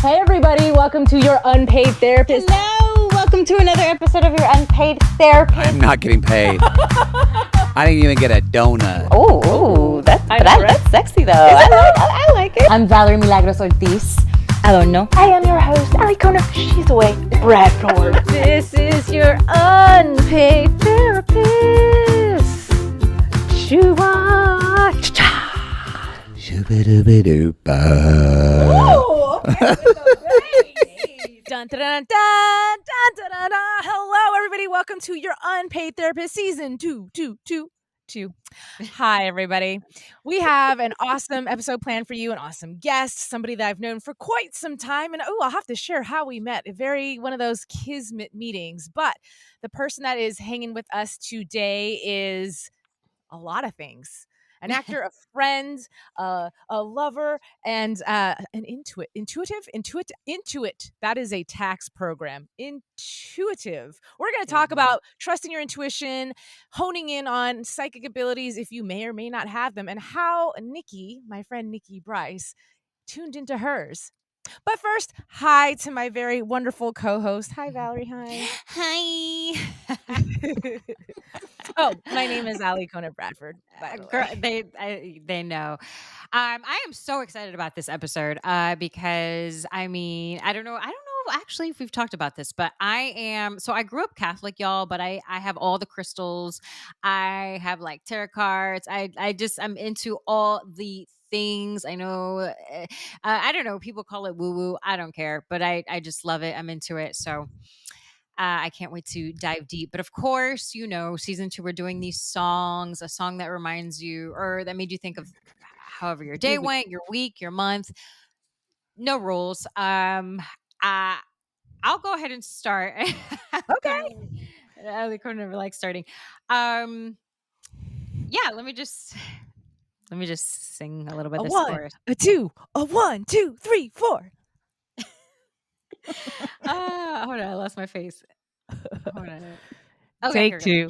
Hey everybody, welcome to your unpaid therapist. Hello, welcome to another episode of your unpaid therapist. I'm not getting paid. I didn't even get a donut. Oh, that's sexy though. I like it. I'm Valery Milagros Ortiz. I don't know. I am your host, Alikona. She's away. Bradford. This is your unpaid therapist. Shoo-wah, cha-cha. Shoo-ba-doo-ba-doo-ba. Dun, dun, dun, dun, dun, dun, dun, dun. Hello, everybody. Welcome to your unpaid therapist season 2. Hi, everybody. We have an awesome episode planned for you, an awesome guest, somebody that I've known for quite some time. And I'll have to share how we met. One of those kismet meetings. But the person that is hanging with us today is a lot of things. An actor, a friend, a lover, and an intuit. That is a tax program. Intuitive. We're going to talk about trusting your intuition, honing in on psychic abilities if you may or may not have them, and how Nikki, my friend Nikki Bryce, tuned into hers. But first, hi to my very wonderful co-host. Hi, Valerie. Hi. Hi. Oh, my name is Alikona Bradford. By the way. They know. I am so excited about this episode because I don't know actually if we've talked about this, but I grew up Catholic, y'all, but I have all the crystals. I have like tarot cards. I'm into all the things. I know I don't know, people call it woo woo. I don't care, but I just love it. I'm into it. So I can't wait to dive deep. But of course, season 2, we're doing these songs, a song that reminds you or that made you think of however your day went, your week, your month. No rules. I'll go ahead and start. Okay. Alikona never likes starting. Yeah, let me just sing a little bit. A This 1, chorus. a 2, a 1, 2, 3, 4. Hold on, I lost my face. Hold on. Okay, Take 2.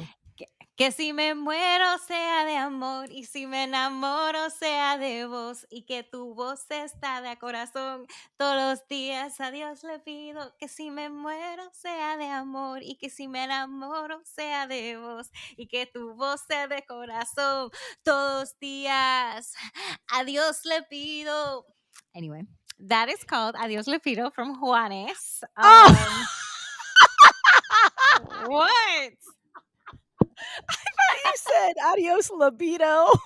Que si me muero sea de amor y si me enamoro sea de vos y que tu voz está de corazón todos los días a Dios le pido que si me muero sea de amor y que si me enamoro sea de vos y que tu voz sea de corazón todos los días a Dios le pido. Anyway, that is called Adios Le Pido from Juanes. What? You said adios libido. Oh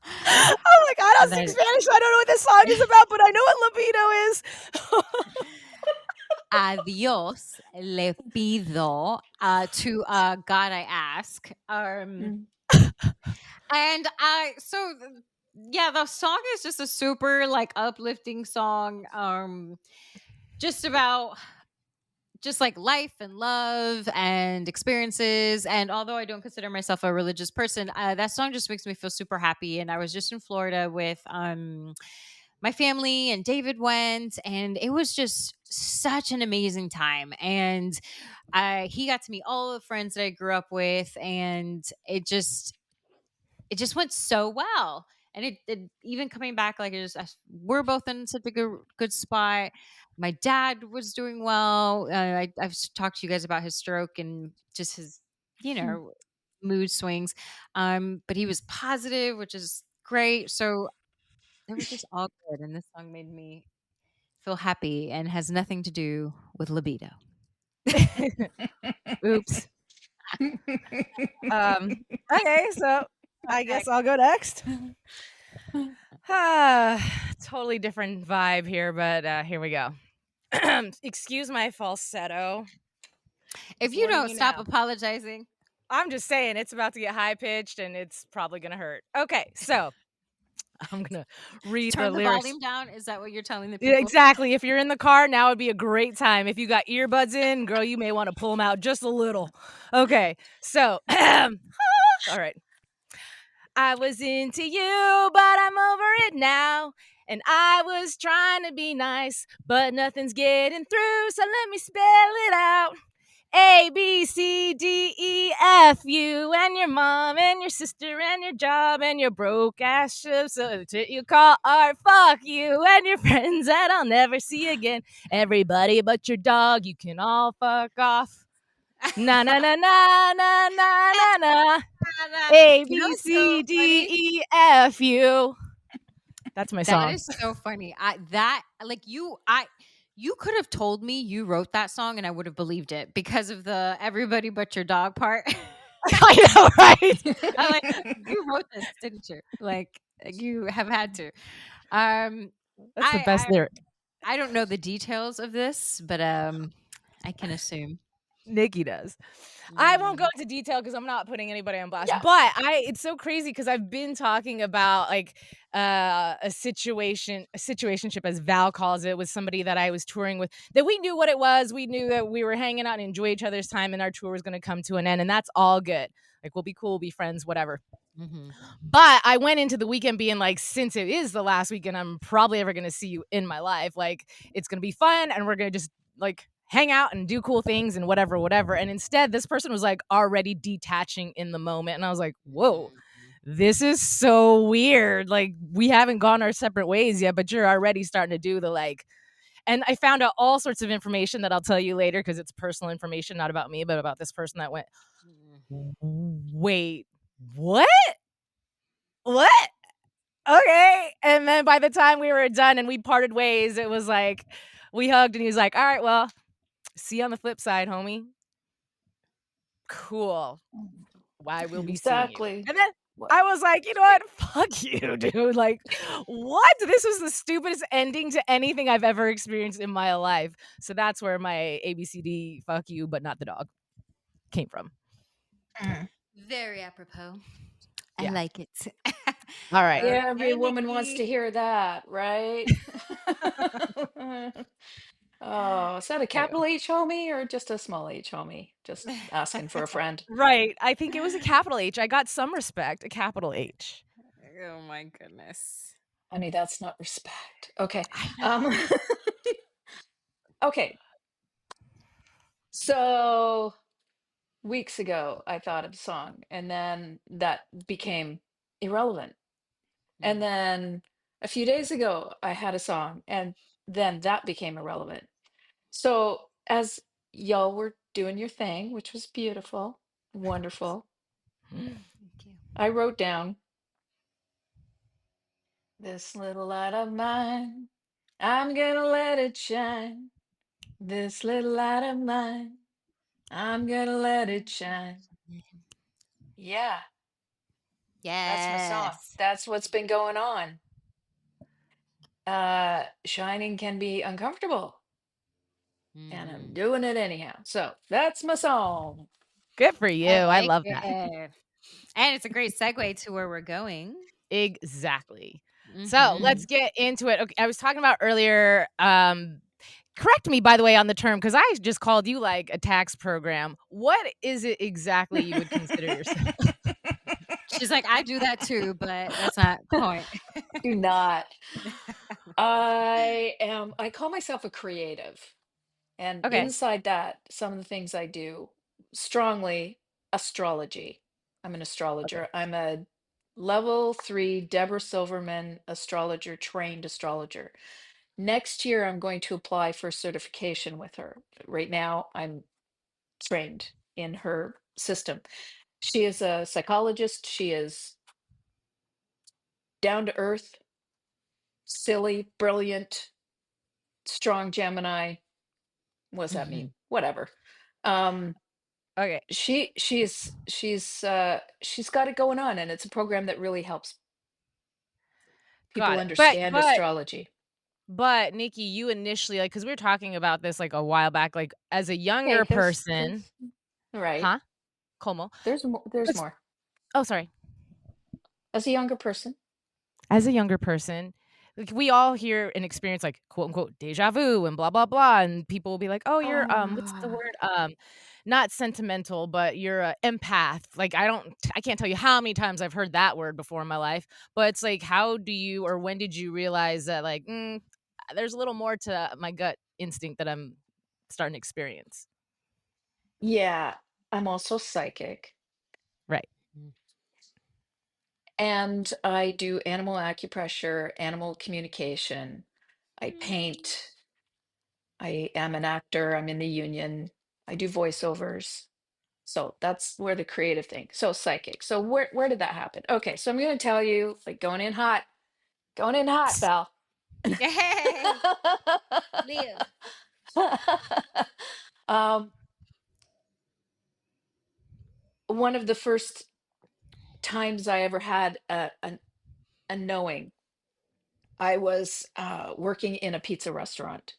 my God, I don't speak Spanish, so I don't know what this song is about, but I know what libido is. Adios le pido to God I ask. And the song is just a super like uplifting song. Just about just like life and love and experiences. And although I don't consider myself a religious person, that song just makes me feel super happy. And I was just in Florida with my family, and David went, and it was just such an amazing time. And he got to meet all the friends that I grew up with, and it just went so well. And it even coming back, like we're both in such a good spot. My dad was doing well. I've talked to you guys about his stroke and just his, mood swings. But he was positive, which is great. So it was just all good. And this song made me feel happy and has nothing to do with libido. Oops. Okay, so I guess I'll go next. Totally different vibe here, but here we go. Excuse my falsetto. If you don't stop apologizing. I'm just saying it's about to get high pitched and it's probably gonna hurt. Okay, so I'm gonna read Turn the the lyrics. volume down. Is that what you're telling the people? Yeah, exactly. If you're in the car, now would be a great time. If you got earbuds in, girl, you may want to pull them out just a little. Okay, so all right. I was into you, but I'm over it now. And I was trying to be nice, but nothing's getting through, so let me spell it out. A, B, C, D, E, F, you and your mom and your sister and your job and your broke ass substitute you call art. Fuck you and your friends that I'll never see again. Everybody but your dog, you can all fuck off. Na na na na na na na na. A, You know B, what's so C, D, funny? E, F, you. That's my That song. is so funny. You could have told me you wrote that song and I would have believed it because of the everybody but your dog part. I know, right? I'm like, you wrote this, didn't you? Like you have had to. Um That's the best I lyric. I don't know the details of this, but I can assume. Nikki does. I won't go Mm, into detail because I'm not putting anybody on blast. Yeah. But it's so crazy because I've been talking about like a situationship as Val calls it, with somebody that I was touring with, that we knew what it was. We knew that we were hanging out and enjoy each other's time and our tour was going to come to an end, and that's all good. Like, we'll be cool, we'll be friends, whatever. mhm. But I went into the weekend being like, since it is the last weekend I'm probably ever going to see you in my life, like, it's going to be fun and we're going to just like hang out and do cool things and whatever, whatever. And instead, this person was like already detaching in the moment. And I was like, whoa, this is so weird. Like, we haven't gone our separate ways yet, but you're already starting to do the like. And I found out all sorts of information that I'll tell you later because it's personal information, not about me, but about this person that went, wait, what? What? Okay. And then by the time we were done and we parted ways, it was like we hugged and he was like, all right, well, see you on the flip side, homie. Cool. I will be seeing you. Exactly. And then What? I was like, you know what? Fuck you, dude. Like, what? This was the stupidest ending to anything I've ever experienced in my life. So that's where my ABCD fuck you, but not the dog came from. Mm. Very apropos. I Yeah. like it. All right. Yeah, every Okay, woman wants to Nikki. hear that, right? Oh, is that a Anyway. capital H homie or just a small H homie? Just asking for a friend. Right. I think it was a capital H. I got some respect, a capital H. Oh my goodness. Honey, that's not respect. Okay. I Um, know. okay. So weeks ago, I thought of a song, and then that became irrelevant. And Mm, then a few days ago, I had a song, and then that became irrelevant. So as y'all were doing your thing, which was beautiful, wonderful, thank you. I wrote down this little light of mine. I'm gonna let it shine. This little light of mine. I'm gonna let it shine. Yeah, that's my song. Yes. That's what's been going on. Shining can be uncomfortable, and I'm Mhm. doing it anyhow. So that's my song. Good for you. I I like love that. it. And it's a great segue to where we're going. Exactly. So let's Mhm. get into it. Okay, I was talking about earlier. Correct me, by the way, on the term, because I just called you like a tax program. What is it exactly you would consider yourself? She's like, I do that too, but that's not the point. Do not. I call myself a creative. And Okay. inside that, some of the things I do strongly astrology. I'm an Okay. astrologer. I'm a level 3 Deborah Silverman astrologer, trained astrologer. Next year, I'm going to apply for certification with her. Right now, I'm trained in her system. She is a psychologist. She is down to earth, silly, brilliant, strong Gemini. What does that mean? Mhm. Whatever. Um, Okay. she's got it going on, and it's a program that really helps people Got it. understand astrology. But Nikki, you initially, like, because we were talking about this like a while back, like as a Hey, younger there's person, right. huh? Como? There's Let's, more. oh, sorry. As a younger person, As a younger person, like, we all hear and experience like quote unquote deja vu and blah blah blah, and people will be like, "Oh, you're what's the ah, word? Not sentimental, but you're a empath." Like, I can't tell you how many times I've heard that word before in my life. But it's like, how do you, or when did you realize that like, there's a little more to my gut instinct that I'm starting to experience? Yeah, I'm also psychic. Right. Mm. And I do animal acupressure, animal communication. I Mm. paint. I am an actor. I'm in the union. I do voiceovers. So that's where the creative thing. So psychic. So where did that happen? Okay, so I'm going to tell you, like going in hot, Val. Yay! Live. um, one of the first times I ever had a knowing, I was working in a pizza restaurant,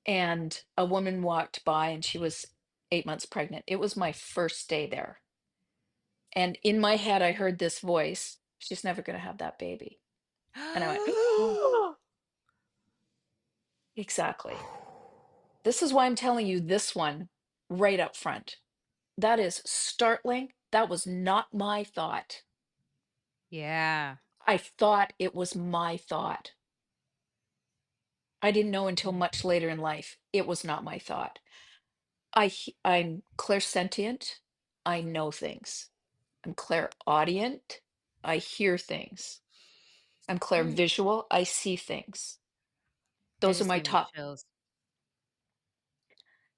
and a woman walked by, and she was 8 months pregnant. It was my first day there. And in my head, I heard this voice, she's never going to have that baby. And I went, oh, exactly. This is why I'm telling you this one right up front. That is startling. That was not my thought. Yeah. I thought it was my thought. I didn't know until Mm. much later in life it was not my thought. I'm clairsentient. I know things. I'm clairaudient. I hear things. I'm Mm. clairvisual. I see things. That Those are just my gave me top. chills.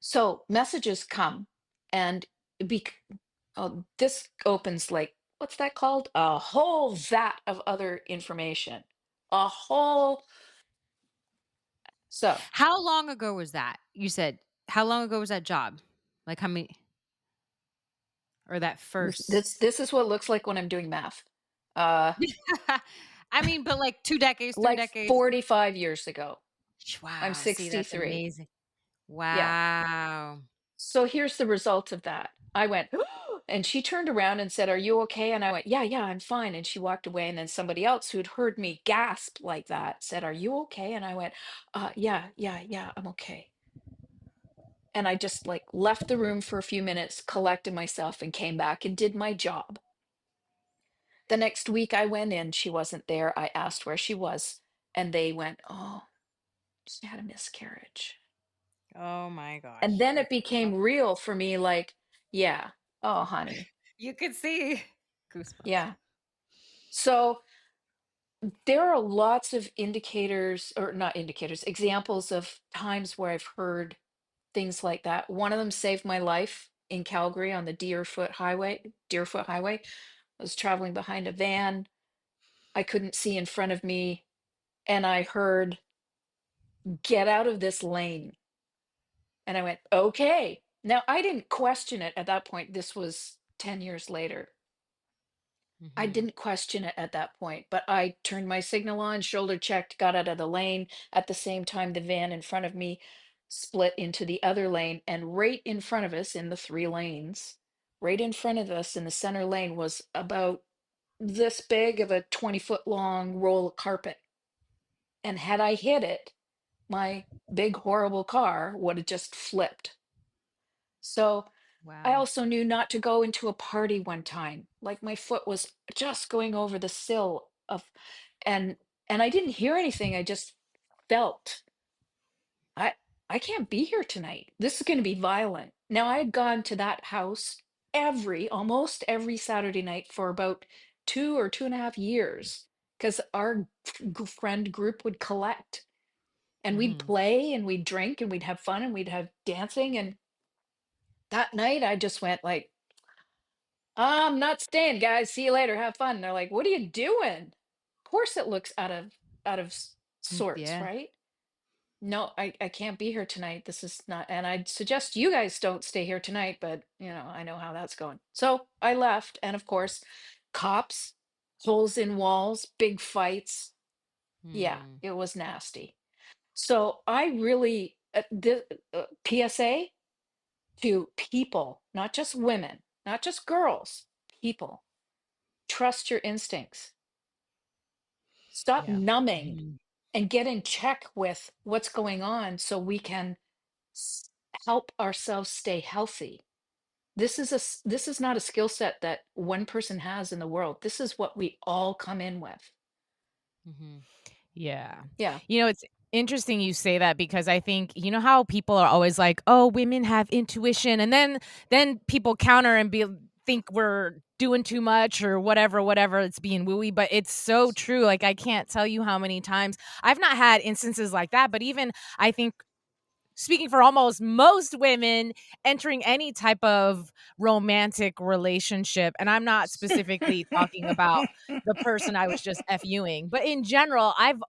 So messages come, and bec oh, this opens, like, what's that called? A whole vat of other information. A whole so How long ago was that? You said how long ago was that job? Like how many or that this first? this this is what it looks like when I'm doing math. Uh, I mean, but like 2 decades, 3 like decades. 45 years ago. I'm Wow, see, that's 63. amazing. Yeah. Wow. So here's the result of that. I went, and she turned around and said, "Are you okay?" And I went, "Yeah, yeah, I'm fine." And she walked away. And then somebody else who'd heard me gasp like that said, "Are you okay?" And I went, yeah, yeah, yeah, I'm okay." And I just like left the room for a few minutes, collected myself, and came back and did my job. The next week I went in, she wasn't there. I asked where she was, and they went, "Oh, she had a miscarriage." Oh my And gosh. then it Okay, well, became real for me, like, yeah, oh, honey, you could see goosebumps. yeah. So there are lots of indicators, or not indicators, examples of times where I've heard things like that. One of them saved my life in Calgary on the Deerfoot Highway. I was traveling behind a van. I couldn't see in front of me, and I heard, "Get out of this lane." And I went, "Okay." Now, I didn't question it at that point. This was 10 years later. I Mhm. didn't question it at that point, but I turned my signal on, shoulder checked, got out of the lane. At the same time, the van in front of me split into the other lane, and right in front of us in the three lanes, right in front of us in the center lane was about this big of a 20-foot long roll of carpet. And had I hit it, my big, horrible car would have just flipped. So I Wow. also knew not to go into a party one time. Like my foot was just going over the sill of, and I didn't hear anything. I just felt, I I can't be here tonight. This is going to be violent. Now I had gone to that house almost every Saturday night for about 2 or 2.5 years, because our friend group would collect, and we'd Mhm. play and we'd drink and we'd have fun and we'd have dancing. And that night I just went like, "I'm not staying, guys. See you later. Have fun." And they're like, "What are you doing?" Of course it looks out of Mm, sorts, yeah. right? "No, I can't be here tonight. This is not, and I'd suggest you guys don't stay here tonight, but I know how that's going." So I left, and of course, cops, holes in walls, big fights. Yeah, Hmm. it was nasty. So I really, PSA to people, not just women, not just girls, people. Trust your instincts. Stop Yeah. numbing Mhm. and get in check with what's going on so we can s- help ourselves stay healthy. This is not a skill set that one person has in the world. This is what we all come in with. Mhm. Yeah. Yeah. You know, it's interesting you say that because I think you know how people are always like, "Oh, women have intuition," and then people counter and be think we're doing too much or whatever, it's being wooey, but it's so true. Like I can't tell you how many times I've not had instances like that, but even I think speaking for almost most women entering any type of romantic relationship, and I'm not specifically talking about the person I was just FUing, but in general, I've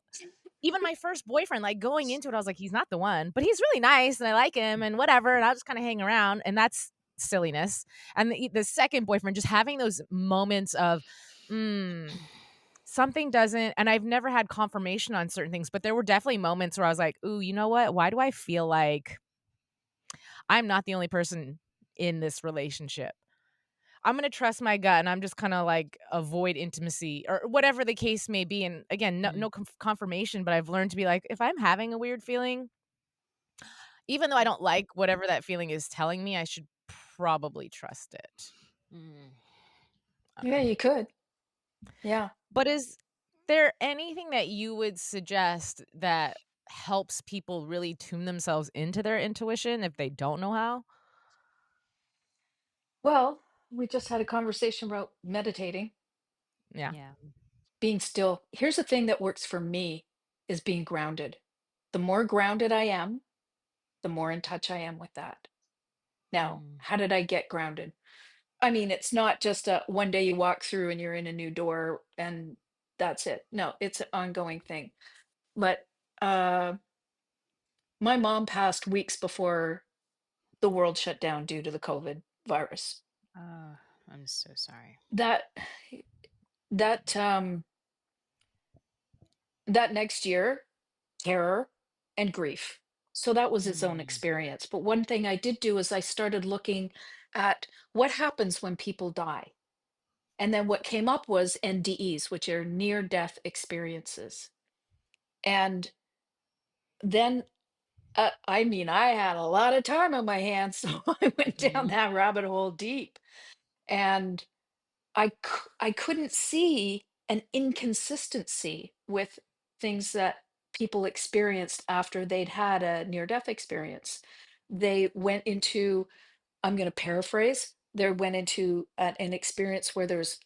even my first boyfriend, like, going into it, I was like, "He's not the one," but he's really nice, and I like him and whatever, and I'll just kinda hang around, and that's silliness. And the second boyfriend, just having those moments of, "Mm, something doesn't," and I've never had confirmation on certain things, but there were definitely moments where I was like, "Ooh, you know what? Why do I feel like I'm not the only person in this relationship?" I'm gonna trust my gut, and I'm just kinda, like, avoid intimacy or whatever the case may be, and again, Mm. no confirmation, but I've learned to be like, if I'm having a weird feeling, even though I don't like whatever that feeling is telling me, I should probably trust it. Mm. I don't Yeah, know. you could. Yeah. But is there anything that you would suggest that helps people really tune themselves into their intuition if they don't know how? Well, we just had a conversation about meditating, Yeah. Yeah. being still. Here's the thing that works for me is being grounded. The more grounded I am, the more in touch I am with that. Now, Mm. how did I get grounded? I mean, it's not just a one day you walk through and you're in a new door and that's it. No, it's an ongoing thing. But uh, my mom passed weeks before the world shut down due to the COVID virus. Oh, I'm so sorry. That that that next year, terror and grief. So that was its own Mm. experience. But one thing I did do is I started looking at what happens when people die. And then what came up was NDEs, which are near death experiences. And then, I mean, I had a lot of time on my hands, so I went down Mhm. that rabbit hole deep. And I couldn't see an inconsistency with things that people experienced after they'd had a near-death experience. They went into, I'm going to paraphrase, they went into an experience where there's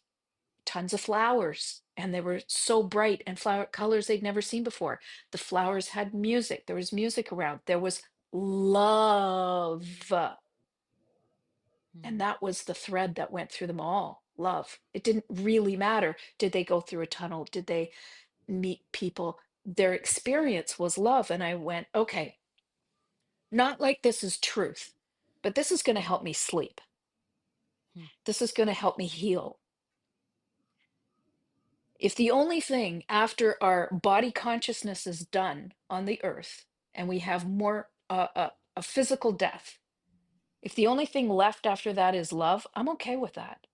tons of flowers and they were so bright and flower colors they'd never seen before. The flowers had music. There was music around. There was love. And Mm. that was the thread that went through them all. Love. It didn't really matter. Did they go through a tunnel? Did they meet people? Their experience was love. And I went, okay, not like this is truth, but this is going to help me sleep. Mm. This is going to help me heal. If the only thing after our body consciousness is done on the earth and we have more a physical death, if the only thing left after that is love, I'm okay with that.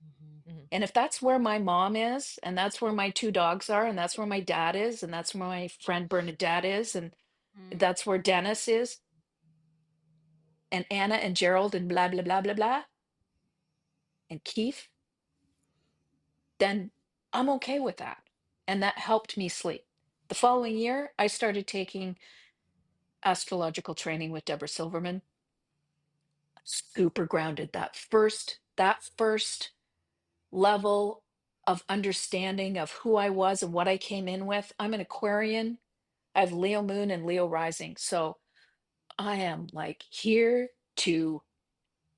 Mhm. Mhm. And if that's where my mom is, and that's where my two dogs are, and that's where my dad is, and that's where my friend Bernadette is, and Mm. that's where Dennis is, and Anna and Gerald and blah blah blah blah blah, and Keith, then I'm okay with that. And that helped me sleep. The following year, I started taking astrological training with Deborah Silverman. Super grounded. That first level of understanding of who I was and what I came in with. I'm an Aquarian. I have Leo moon and Leo rising. So I am like here to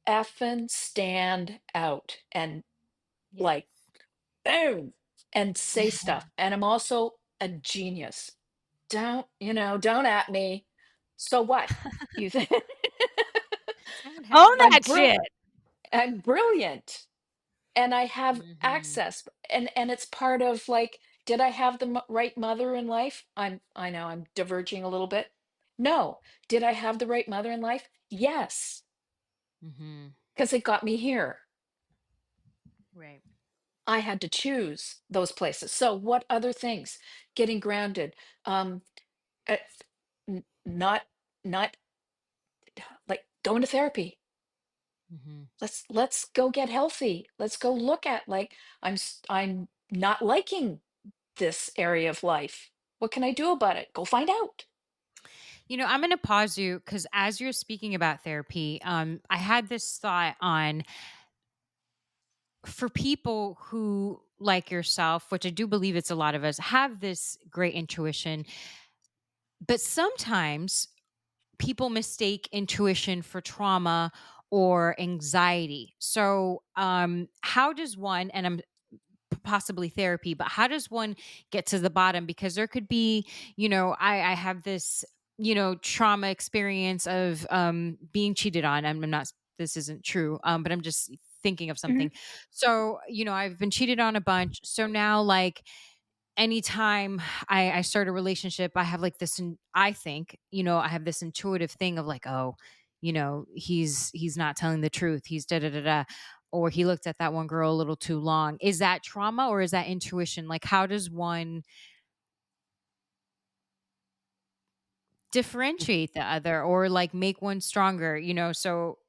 effing stand out and Yes. like boom and say stuff. And I'm also a genius. Don't at me. So what? You think Someone Own has. I'm that shit. I'm brilliant. And I have Mhm. access and it's part of like, did I have the right mother in life? I know I'm diverging a little bit. No. Did I have the right mother in life? Yes, Mhm. because it got me here. Right. I had to choose those places. So what other things? Getting grounded. Um uh, not not like going to therapy. Mhm. Let's go get healthy. Let's go look at like I'm not liking this area of life. What can I do about it? Go find out. I'm going to pause you because as you're speaking about therapy, I had this thought on for people who, like yourself, which I do believe it's a lot of us, have this great intuition, but sometimes people mistake intuition for trauma or anxiety. So, how does one, and I'm possibly therapy, but how does one get to the bottom? Because there could be, I have this, trauma experience of being cheated on. I'm not, this isn't true, but I'm just thinking of Mhm. something. So, I've been cheated on a bunch. So now, like, anytime I start a relationship, I have like this, I think, I have this intuitive thing of like, oh, he's not telling the truth. He's da da da da. Or he looked at that one girl a little too long. Is that trauma or is that intuition? Like, how does one differentiate the other or like make one stronger? So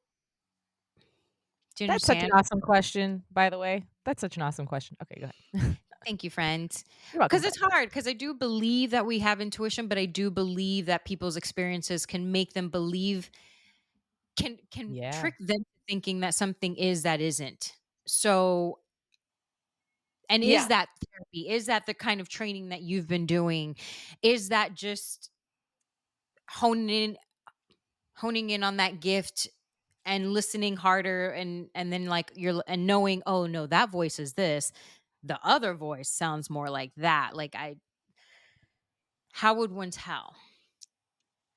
do you That's such an understand? awesome question, by the way. That's such an awesome question. Okay, go ahead. Thank you, friend. You're welcome. Because it's hard, because I do believe that we have intuition, but I do believe that people's experiences can make them believe, can Yeah. trick them to thinking that something is that isn't. So, and is Yeah, that therapy? Is that the kind of training that you've been doing? Is that just honing in honing in on that gift and listening harder and then like you're and knowing, oh no, that voice is this. The other voice sounds more like that. Like I how would one tell?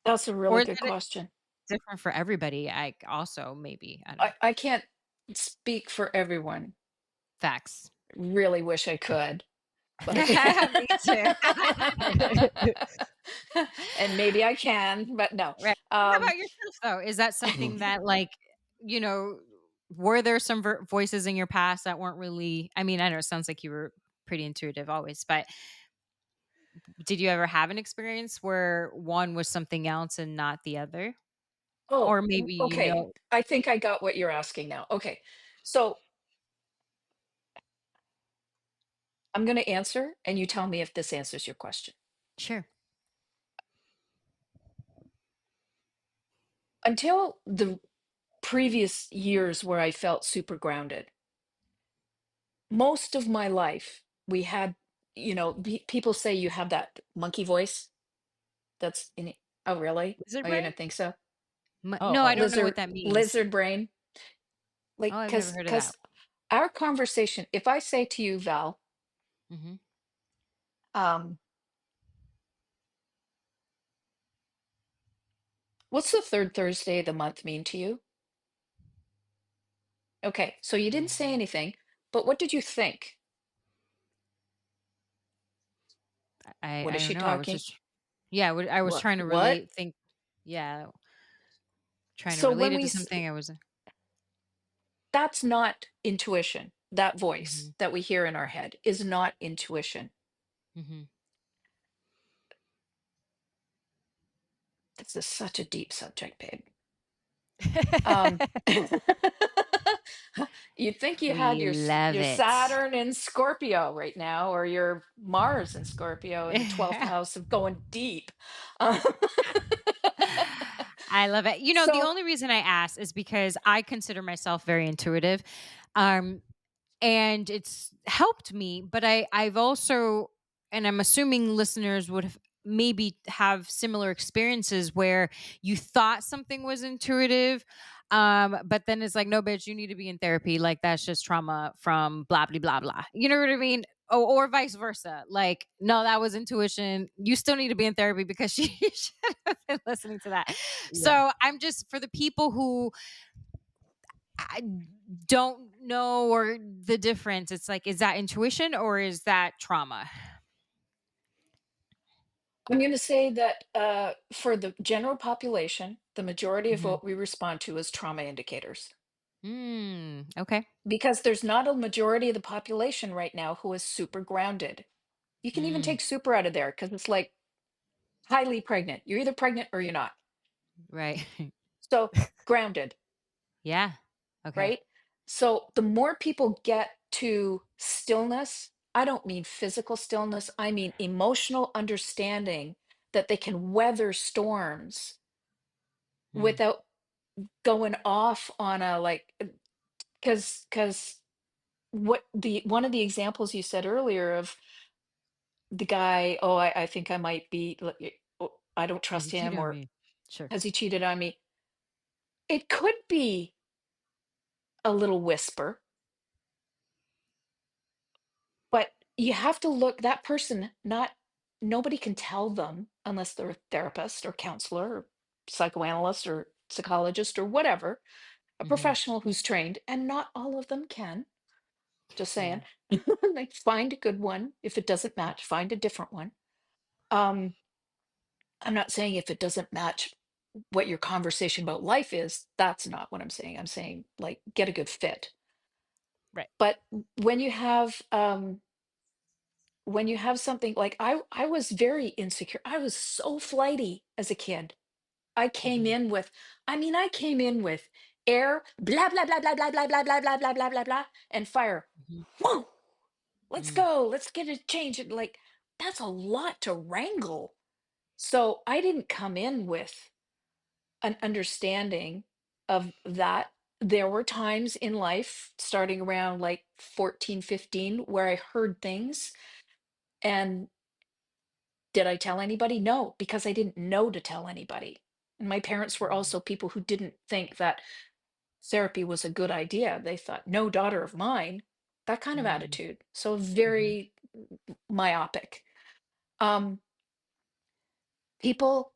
that's a Or really is good it question. different for everybody? I also maybe I don't know. I can't speak for everyone. Facts. Really wish I could, but I Me too. and maybe I can, but no. Right. How Um, about yourself though? Is that something that like, you know, were there some voices in your past that weren't really, I mean, I know it sounds like you were pretty intuitive always, but did you ever have an experience where one was something else and not the other? oh, Or maybe okay. I think I got what you're asking now. Okay. So I'm going to answer, and you tell me if this answers your question. sure. Until the previous years where I felt super grounded, most of my life, we had, people say you have that monkey voice that's in it. Oh, really? Lizard Oh, you brain? didn't think so? Oh, No, I oh. don't know what Lizard, that means. lizard brain. Oh, Like, I've never heard of that. because our conversation, if I say to you, Val, Hmm. um, what's the third Thursday of the month mean to you? Okay, so you didn't say anything, but what did you think? What I is don't she know. I was talking? just yeah. I was What? trying to What? relate. Think yeah, trying to So relate when it we, to something. I was. that's not intuition. That Hmm. voice that we hear in our head is not intuition. Hmm. This is such a deep subject, babe. Um, you'd think you had We love your it. Saturn in Scorpio right now, or your Mars in Scorpio in the 12th house of going deep. Uh, I love it. The so, only reason I ask is because I consider myself very intuitive. Um, and it's helped me, but I've also, and I'm assuming listeners would have maybe have similar experiences where you thought something was intuitive, but then it's like, no bitch, you need to be in therapy, like that's just trauma from blah blah blah blah, you know what I mean? Or vice versa, like no, that was intuition, you still need to be in therapy because she should have been listening to that. Yeah. So I'm just, for the people who I don't know or the difference. It's like, is that intuition or is that trauma? I'm going to say that for the general population, the majority of Mhm. what we respond to is trauma indicators. Okay. Because there's not a majority of the population right now who is super grounded. You can even Mm, take super out of there because it's like highly pregnant. You're either pregnant or you're not. right. So grounded, Yeah. Okay. right? So the more people get to stillness I don't mean physical stillness, I mean emotional understanding that they can weather storms Mm. without going off on a like, because what the one of the examples you said earlier of the guy, oh, I think I might be, oh, I don't Has he trust cheated him, on or me? Sure. has he cheated on me? It could be a little whisper, but you have to look that person, not nobody can tell them unless they're a therapist or counselor or psychoanalyst or psychologist or whatever, a Hmm. professional who's trained, and not all of them can. Just saying. Yeah. Like, find a good one. If it doesn't match, find a different one. Um, I'm not saying if it doesn't match what your conversation about life is, that's not what I'm saying. I'm saying like get a good fit. Right. But when you have something like I was very insecure. I was so flighty as a kid. I came Hmm. in with, I came in with air, blah blah blah blah blah blah blah blah blah blah blah blah blah, and fire. Hmm. Whoa, let's Mm. go. Let's get a change. And like that's a lot to wrangle. So I didn't come in with an understanding of that. There were times in life, starting around like 14, 15, where I heard things. And did I tell anybody? No, because I didn't know to tell anybody. And my parents were also people who didn't think that therapy was a good idea. They thought, no daughter of mine, that kind of Mm. attitude. So Hmm. very myopic. Um, People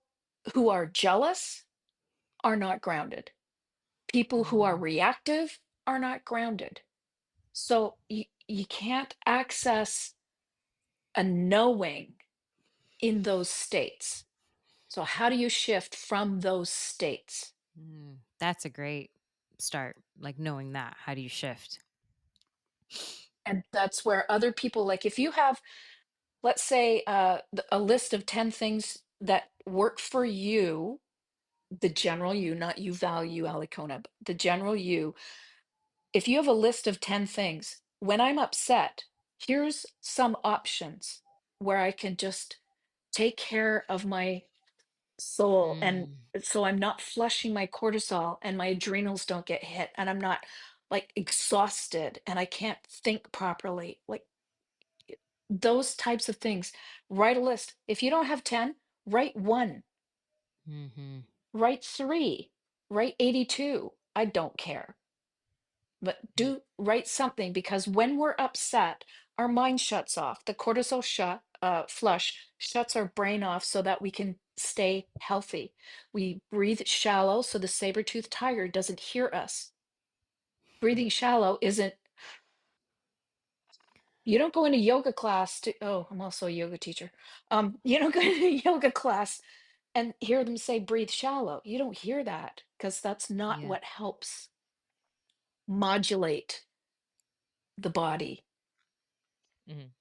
who are jealous are not grounded. People who are Mm. reactive are not grounded. So you can't access a knowing in those states. So how do you shift from those states? Mm. That's a great start. Like knowing that. How do you shift? And that's where other people, like if you have, let's say, a list of 10 things that work for you, the general you, not you value Alicona, but the general you, if you have a list of 10 things, when I'm upset, here's some options where I can just take care of my soul. And Mm. so I'm not flushing my cortisol and my adrenals don't get hit and I'm not like exhausted and I can't think properly. Like those types of things. Write a list. If you don't have 10, write one, Hmm. write three, write 82. I don't care. But do write something because when we're upset, our mind shuts off. The cortisol flush shuts our brain off so that we can stay healthy. We breathe shallow so the saber-toothed tiger doesn't hear us. Breathing shallow isn't, you don't go into yoga class to, oh, I'm also a yoga teacher. You don't go into yoga class and hear them say breathe shallow. You don't hear that because that's not Yeah. what helps modulate the body. Mhm.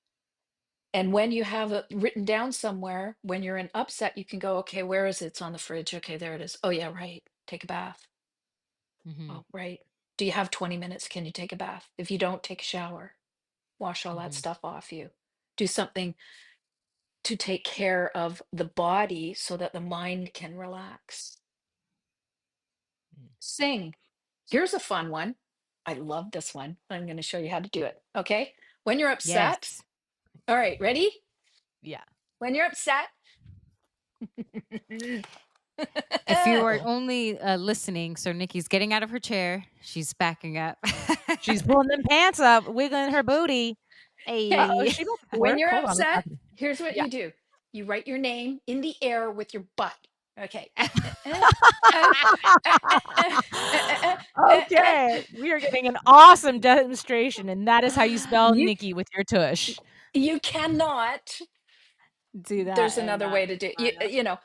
And when you have it written down somewhere, when you're in upset, you can go, okay, where is it? It's on the fridge. Okay, there it is. Oh, yeah, right. Take a bath. Hmm. Oh, right. Do you have 20 minutes? Can you take a bath? If you don't, take a shower. Wash all that Hmm. stuff off you. Do something to take care of the body so that the mind can relax. Mm. Sing. Here's a fun one. I love this one. I'm going to show you how to do it. Okay. When you're upset. Yes. All right, ready? Yeah. When you're upset. If you are only listening, so Nikki's getting out of her chair. She's backing up. She's pulling them pants up, wiggling her booty. Okay. Uh-oh, is Hey. she back to When work? you're Hold on, what's upset, happening? here's what Yeah. you do. You write your name in the air with your butt. Okay. Uh, uh, uh, uh, uh, uh. Okay, we are getting an awesome demonstration, and that is how you spell You Nikki with your tush. you cannot. Do that There's and another not way to do line up. you know,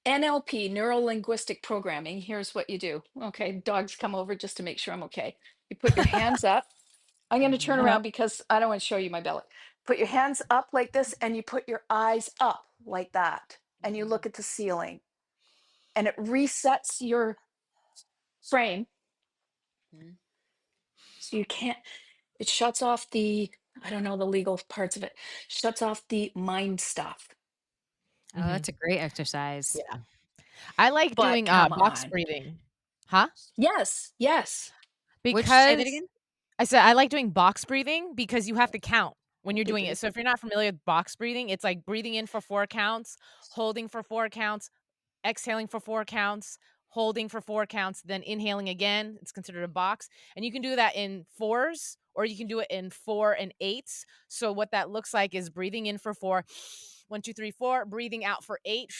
NLP, neuro linguistic programming. Here's what you do. Okay, dogs come over just to make sure I'm okay. You put your hands up. I'm going to turn Hmm. Uh-huh. around because I don't want to show you my belly. Put your hands up like this and you put your eyes up like that and you look at the ceiling and it resets your frame so you can't, it shuts off the I don't know the legal parts of it. Shuts off the mind stuff. Oh, Mhm. that's a great exercise. Yeah. I like But doing, come box on. breathing. Huh? Yes, yes. Which say that Because again? I said I like doing box breathing because you have to count when you're Deep doing it. breathe. So if you're not familiar with box breathing, it's like breathing in for 4 counts, holding for 4 counts, exhaling for 4 counts, holding for 4 counts, then inhaling again. It's considered a box. And you can do that in 4s or you can do it in 4 and 8s. So what that looks like is breathing in for 4, 1, 2, 3, 4, breathing out for 8,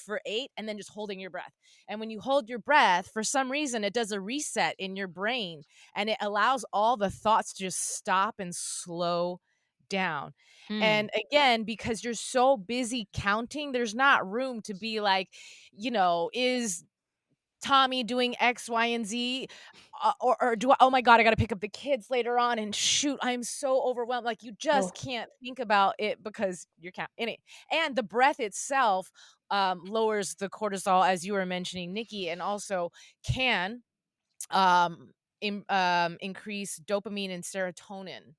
for 8, and then just holding your breath. And when you hold your breath, for some reason, it does a reset in your brain and it allows all the thoughts to just stop and slow down. Hmm. And again, because you're so busy counting, there's not room to be like, is Tommy doing X, Y, and Z? Or do I, oh my God, I got to pick up the kids later on and shoot, I'm so overwhelmed. Like you just Oh, can't think about it because you're counting it. And the breath itself lowers the cortisol, as you were mentioning, Nikki, and also can increase dopamine and serotonin.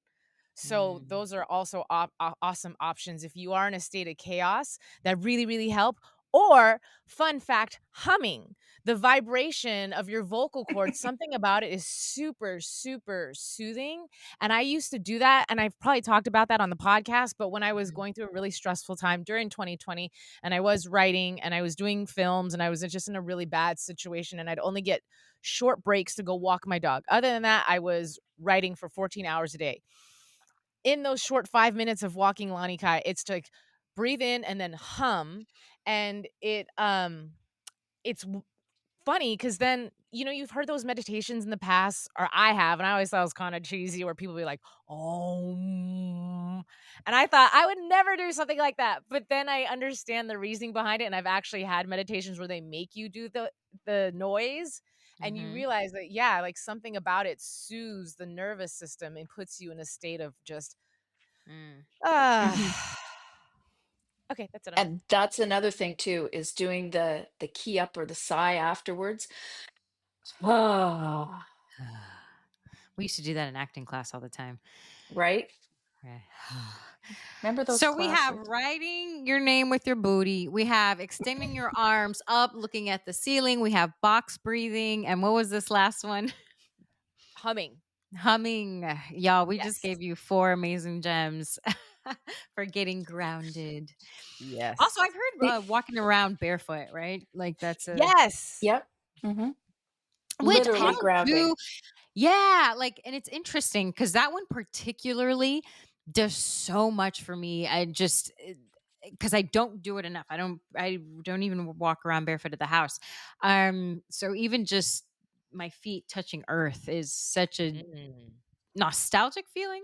So Mm. those are also awesome options if you are in a state of chaos that really, really help. Or fun fact, humming. The vibration of your vocal cords, something about it is super, super soothing. And I used to do that. And I've probably talked about that on the podcast. But when I was Mhm. going through a really stressful time during 2020, and I was writing and I was doing films and I was just in a really bad situation, and I'd only get short breaks to go walk my dog. Other than that, I was writing for 14 hours a day. In those short 5 minutes of walking Lani Kai, it's to, like, breathe in and then hum, and it's funny because then, you've heard those meditations in the past, or I have, and I always thought it was kinda cheesy where people be like, oh, and I thought I would never do something like that, but then I understand the reasoning behind it, and I've actually had meditations where they make you do the noise, and you Mhm. realize that, yeah, like, something about it soothes the nervous system and puts you in a state of just, Mm. mhm. ah. Okay, that's it, I'm done. And that's another thing too, is doing the key up or the sigh afterwards. Oh, We used to do that in acting class all the time. right? Right. Remember those So we have classes? writing your name with your booty. We have extending your arms up, looking at the ceiling. We have box breathing. And what was this last one? Humming. Humming. Y'all, we just Yes. gave you 4 amazing gems for getting grounded. Also, Yes. I've heard The- walking around barefoot, right? Like that's a Yes. Yep. hmm which I Literally don't grounding. do. Yeah, like, and it's interesting because that one particularly does so much for me. I just because I don't do it enough. I don't even walk around barefoot at the house. So even just my feet touching earth is such a Mm. nostalgic feeling,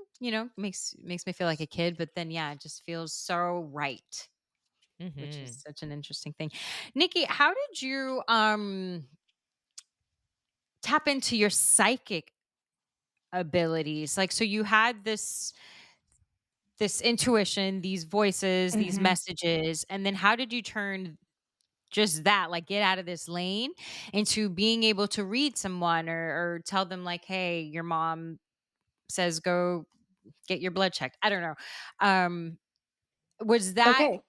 makes me feel like a kid, but then yeah, it just feels so right, which is Mhm. such an interesting thing. Nikki, how did you tap into your psychic abilities? Like, so you had this intuition, these voices, these hmm messages, and then how did you turn just that, like get out of this lane into being able to read someone or tell them like, hey, your mom says go get your blood checked. I don't know. Was that Okay.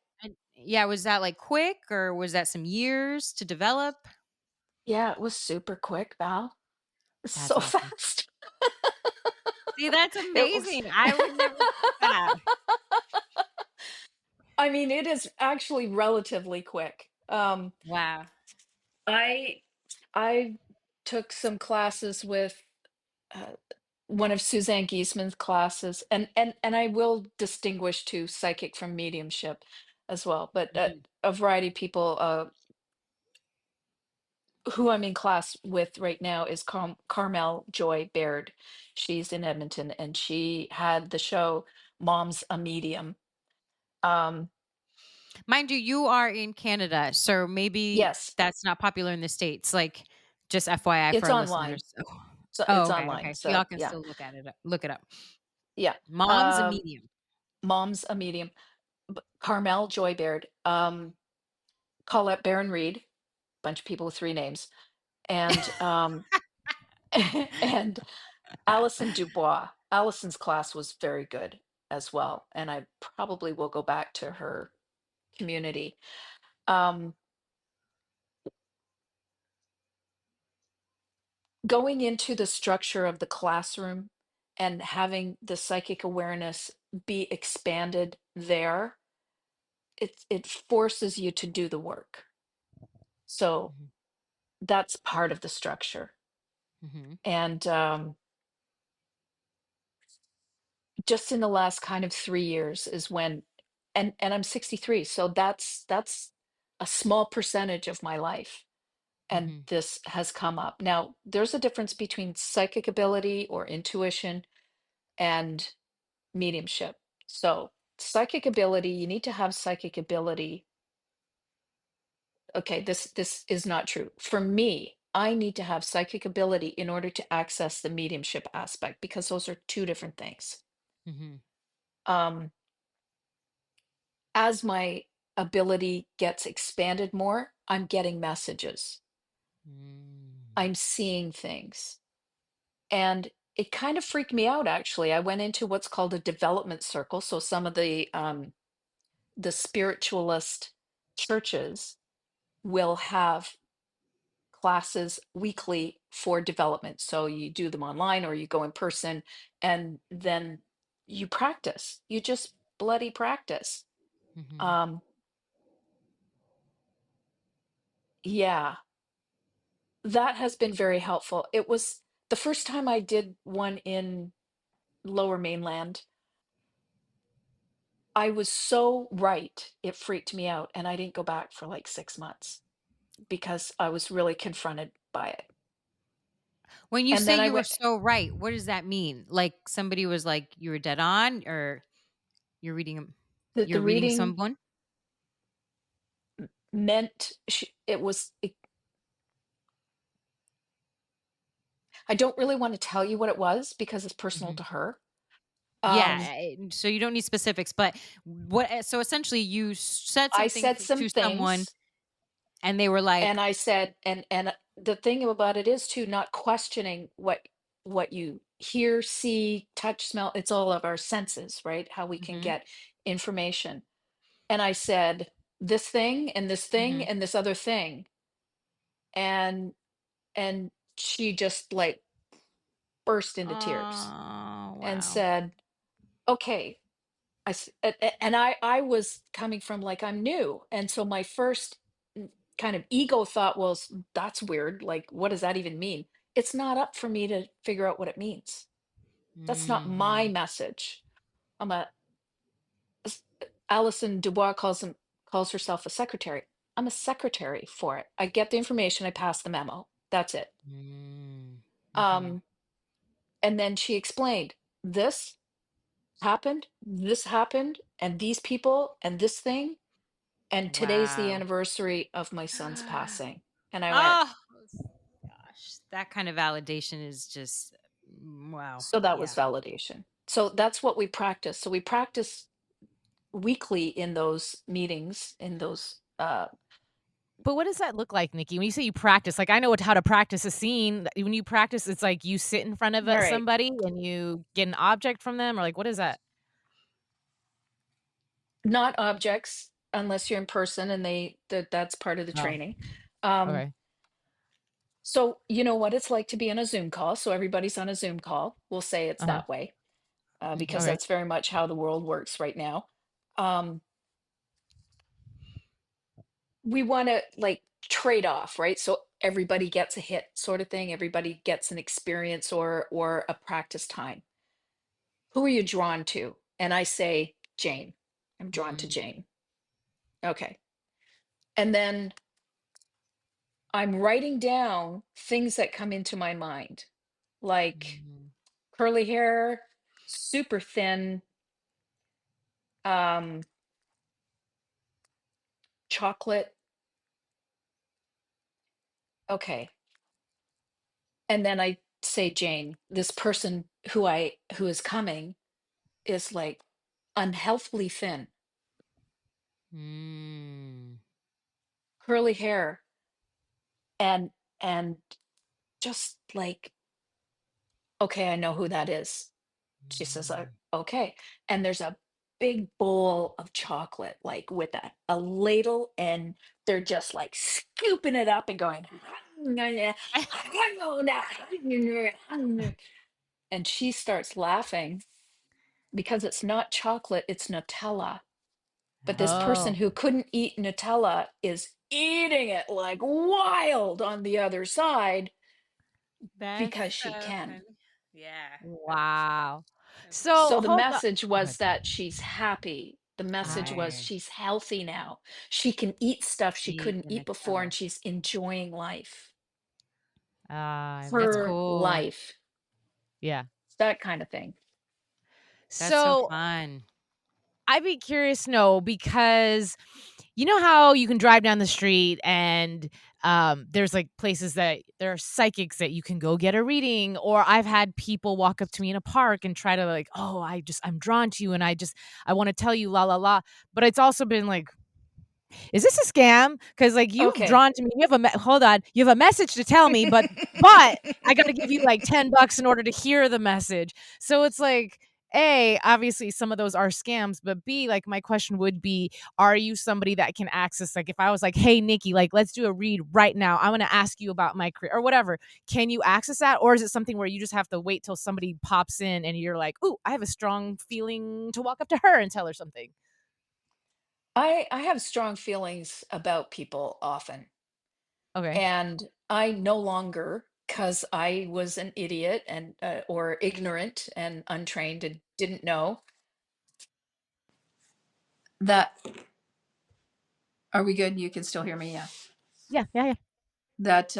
yeah, was that like quick or was that some years to develop? Yeah, it was super quick, Val. That's So awesome. fast. See, that's It was. amazing. I would never think that. I mean, it is actually relatively quick. Wow. I I took some classes with uh, one of Suzanne Giesman's classes, and I will distinguish to psychic from mediumship as well. But Mhm. a variety of people who I'm in class with right now is Carmel Joy Baird. She's in Edmonton, and she had the show "Mom's a Medium." Um, Mind you, you are in Canada, so maybe yes, that's not popular in the States. Like, just FYI for it's our online. listeners. So Oh, it's okay, online. okay. So y'all So can yeah, still look it up. yeah. Mom's a Um, medium. Mom's a Medium. Carmel Joy Baird. Colette Baron Reed. Bunch of people with three names, and and Alison Dubois. Allison's class was very good as well, and I probably will go back to her community. Um, Going into the structure of the classroom and having the psychic awareness be expanded there, it forces you to do the work. So Mhm. that's part of the structure. Mhm. And just in the last kind of 3 years is when, and I'm 63, so that's a small percentage of my life. And Mhm. this has come up. Now, there's a difference between psychic ability or intuition and mediumship. So, psychic ability, you need to have psychic ability. Okay, this is not true. For me, I need to have psychic ability in order to access the mediumship aspect because those are two different things. Mhm. Um, as my ability gets expanded more, I'm getting messages. Mm. I'm seeing things. And it kind of freaked me out actually. I went into what's called a development circle. So some of the spiritualist churches will have classes weekly for development. So you do them online or you go in person and then you practice. You just bloody practice. Mhm. Um yeah, that has been very helpful. It was the first time I did one in Lower Mainland. I was so right, it freaked me out, and I didn't go back for, like, 6 months because I was really confronted by it. When you And say then I you were went so right, what does that mean? Like somebody was like you were dead on, or you're reading 'em the you're reading reading someone? meant I don't really wanna tell you what it was because it's personal Mhm. to her. Yeah, Um, so you don't need specifics, but so essentially you said I something said some to someone things, and they were like, and I said the thing about it is too, not questioning what you hear, see, touch, smell, it's all of our senses, right? How we can "Mhm, get information. And I said, "This thing and this thing mhm." and this other thing." And and she just, like, burst into tears Oh, and wow. said, "Okay." And I was coming from, like, I'm new, and so my first kind of ego thought was, "That's weird, like, what does that even mean?" It's not up for me to figure out what it means. That's not my Mhm. message. I'm a s Alison Dubois calls herself a secretary. I'm a secretary for it. I get the information, I pass the memo. That's it. Mm. Mhm. Um, and then she explained, this happened, and these people, and this thing, and today's the Wow. anniversary of my son's passing. And I went, Oh, gosh. That kind of validation is just wow. so that was Yeah. validation. So that's what we practice. So we practice weekly in those meetings, in those But what does that look like, Nikki? When you say you practice, like, I know how to practice a scene. When you practice, it's like you sit in front of, all right, somebody and you get an object from them, or, like, what is that? not objects unless you're in person and that's part of the Oh, training. Um, okay. so you know what it's like to be on a Zoom call. So everybody's on a Zoom call. We'll say it's Uh-huh. that way because Okay. that's very much how the world works right now. Um, we want to like trade off, right? So everybody gets a hit sort of thing. Everybody gets an experience or a practice time. Who are you drawn to? And I say Jane. I'm drawn to Mm. Jane. Okay. And then I'm writing down things that come into my mind, like Mhm. curly hair, super thin, um, chocolate. Okay. And then I say, Jane, this person who is coming is like unhealthily thin, Mm. curly hair, and and just like, okay, I know who that is. She says, okay. And there's a big bowl of chocolate, like with a ladle, and they're just like scooping it up and going, and she starts laughing because it's not chocolate, it's Nutella. But this person Oh, who couldn't eat Nutella is eating it like wild on the other side That's because she so can. funny. Yeah. wow. That's So So the hold on. message Go was ahead. that she's happy. The message was Right. she's healthy now. She can eat stuff she Eat couldn't the eat before, Nutella. and she's enjoying life. That's Her cool. life. Yeah. That kind of thing. That's so So fun. I'd be curious to know because you know how you can drive down the street and there's like places that there are psychics that you can go get a reading, or I've had people walk up to me in a park and try to like, oh, I'm drawn to you and I want to tell you la la la, but it's also been like, is this a scam? Because like you've Okay. drawn to me, you have hold on, you have a message to tell me, but I got to give you like $10 in order to hear the message. So it's like, A, obviously some of those are scams, but B, like my question would be, are you somebody that can access, like if I was like, hey Nikki, like let's do a read right now. I want to ask you about my career or whatever. Can you access that? Or is it something where you just have to wait till somebody pops in and you're like, ooh, I have a strong feeling to walk up to her and tell her something? I have strong feelings about people often. Okay. And I no longer, because I was an idiot and or ignorant and untrained and didn't know that. Are we good? You can still hear me, yeah. Yeah, yeah, yeah. That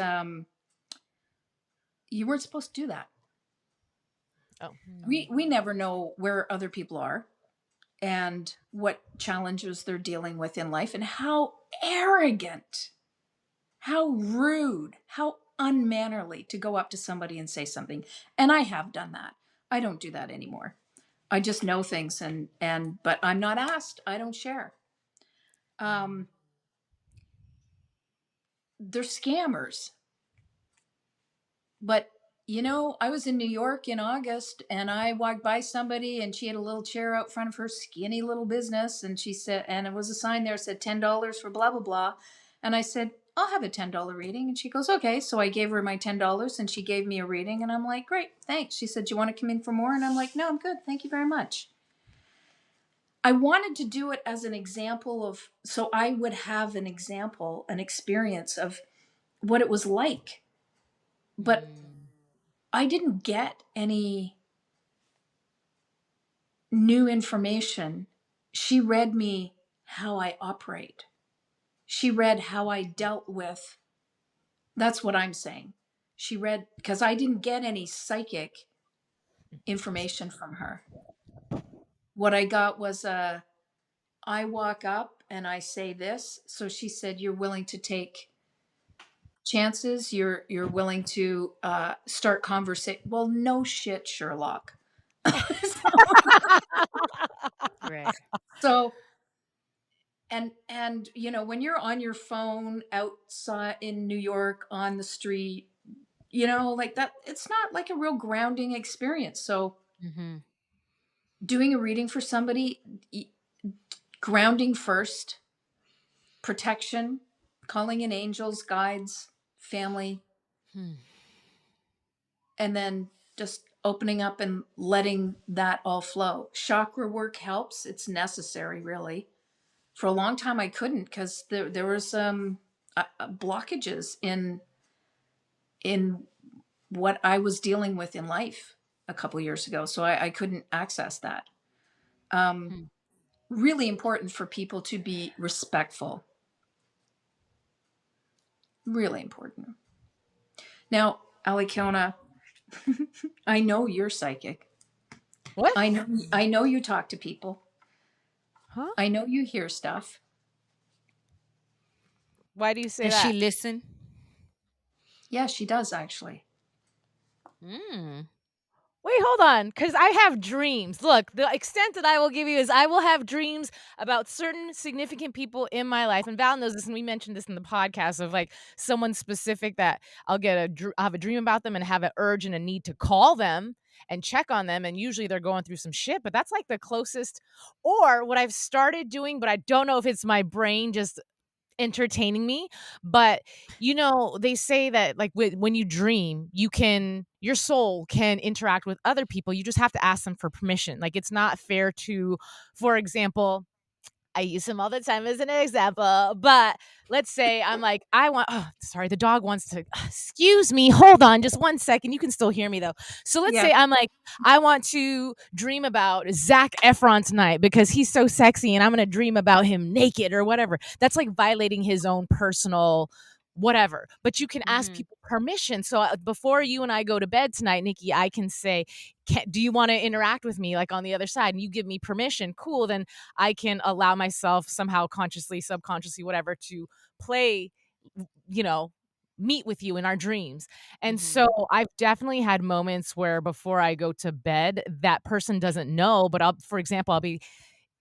you weren't supposed to do that. Oh. We never know where other people are and what challenges they're dealing with in life, and how arrogant, how rude, how unmannerly to go up to somebody and say something. And I have done that. I don't do that anymore. I just know things, and but I'm not asked. I don't share. Um, they're scammers. But I was in New York in August, and I walked by somebody, and she had a little chair out front of her skinny little business, and she said, and it was a sign there that said $10 for blah blah blah, and I said, I'll have a $10 reading, and she goes, okay. So I gave her my $10, and she gave me a reading, and I'm like, great, thanks. She said, do you want to come in for more? And I'm like, no, I'm good, thank you very much. I wanted to do it as an example of, so I would have an example, an experience of what it was like. But Mm. I didn't get any new information. She read me how I operate. She read how I dealt with. That's what I'm saying. She read, because I didn't get any psychic information from her. What I got was I walk up and I say this. So she said, you're willing to take chances, you're willing to start conversation. Well, no shit, Sherlock. Right. So and when you're on your phone outside in New York on the street, like that, it's not like a real grounding experience. So Mm-hmm. doing a reading for somebody, grounding first, protection, calling in angels, guides, family, Hmm. and then just opening up and letting that all flow. Chakra work helps. It's necessary, really. For a long time I couldn't, because there was blockages in what I was dealing with in life a couple years ago, so I couldn't access that. um, Hmm. Really important for people to be respectful. Really important. Now, Alikona, I know you're psychic. What? I know you talk to people. Huh? I know you hear stuff. Why do you say Does she that? listen? Yeah, she does actually. Mm. Wait, hold on, because I have dreams. Look, the extent that I will give you is I will have dreams about certain significant people in my life. And Val knows this, and we mentioned this in the podcast of like someone specific that I'll have a dream about them and have an urge and a need to call them. and check on them, and usually they're going through some shit, but that's like the closest. Or what I've started doing, but I don't know if it's my brain just entertaining me, but they say that like when you dream, your soul can interact with other people. You just have to ask them for permission. Like, it's not fair to, for example, I use him all the time as an example, but let's say I'm like, sorry, the dog wants to, excuse me, hold on just 1 second. You can still hear me though. So let's Yeah. say I'm like, I want to dream about Zac Efron tonight because he's so sexy and I'm going to dream about him naked or whatever. That's like violating his own personal whatever. But you can ask people permission. So before you and I go to bed tonight, Nikki, I can say, do you want to interact with me like on the other side? And you give me permission. Cool. Then I can allow myself somehow consciously, subconsciously, whatever, to play, meet with you in our dreams. And so I've definitely had moments where before I go to bed, that person doesn't know, but for example,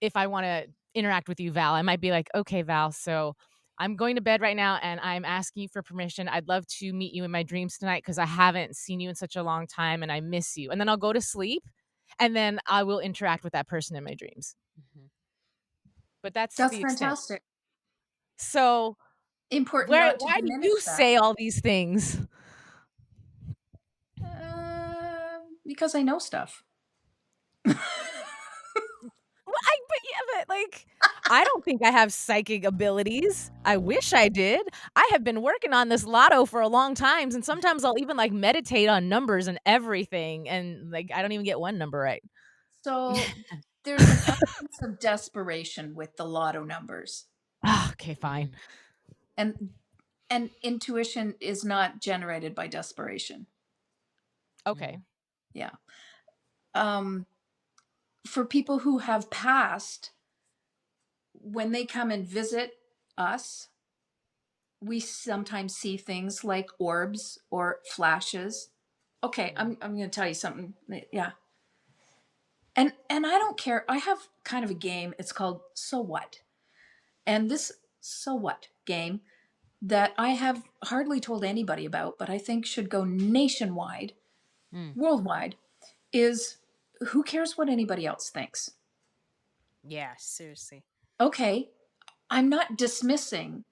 if I want to interact with you, Val, I might be like, okay, Val, so I'm going to bed right now and I'm asking you for permission. I'd love to meet you in my dreams tonight because I haven't seen you in such a long time and I miss you. And then I'll go to sleep and then I will interact with that person in my dreams. But that's That's the extent. fantastic. So Important not to why do diminish you that. say all these things? Because I know stuff. But like, I don't think I have psychic abilities. I wish I did. I have been working on this lotto for a long time, and sometimes I'll even like meditate on numbers and everything, and like I don't even get one number right. So there's an essence of desperation with the lotto numbers. Okay, fine. And intuition is not generated by desperation. Okay. Yeah. For people who have passed, when they come and visit us, we sometimes see things like orbs or flashes. Okay, I'm going to tell you something. Yeah. And I don't care. I have kind of a game. It's called So What? And this So What game that I have hardly told anybody about, but I think should go nationwide, worldwide, is who cares what anybody else thinks? Yeah, seriously. Okay, I'm not dismissing,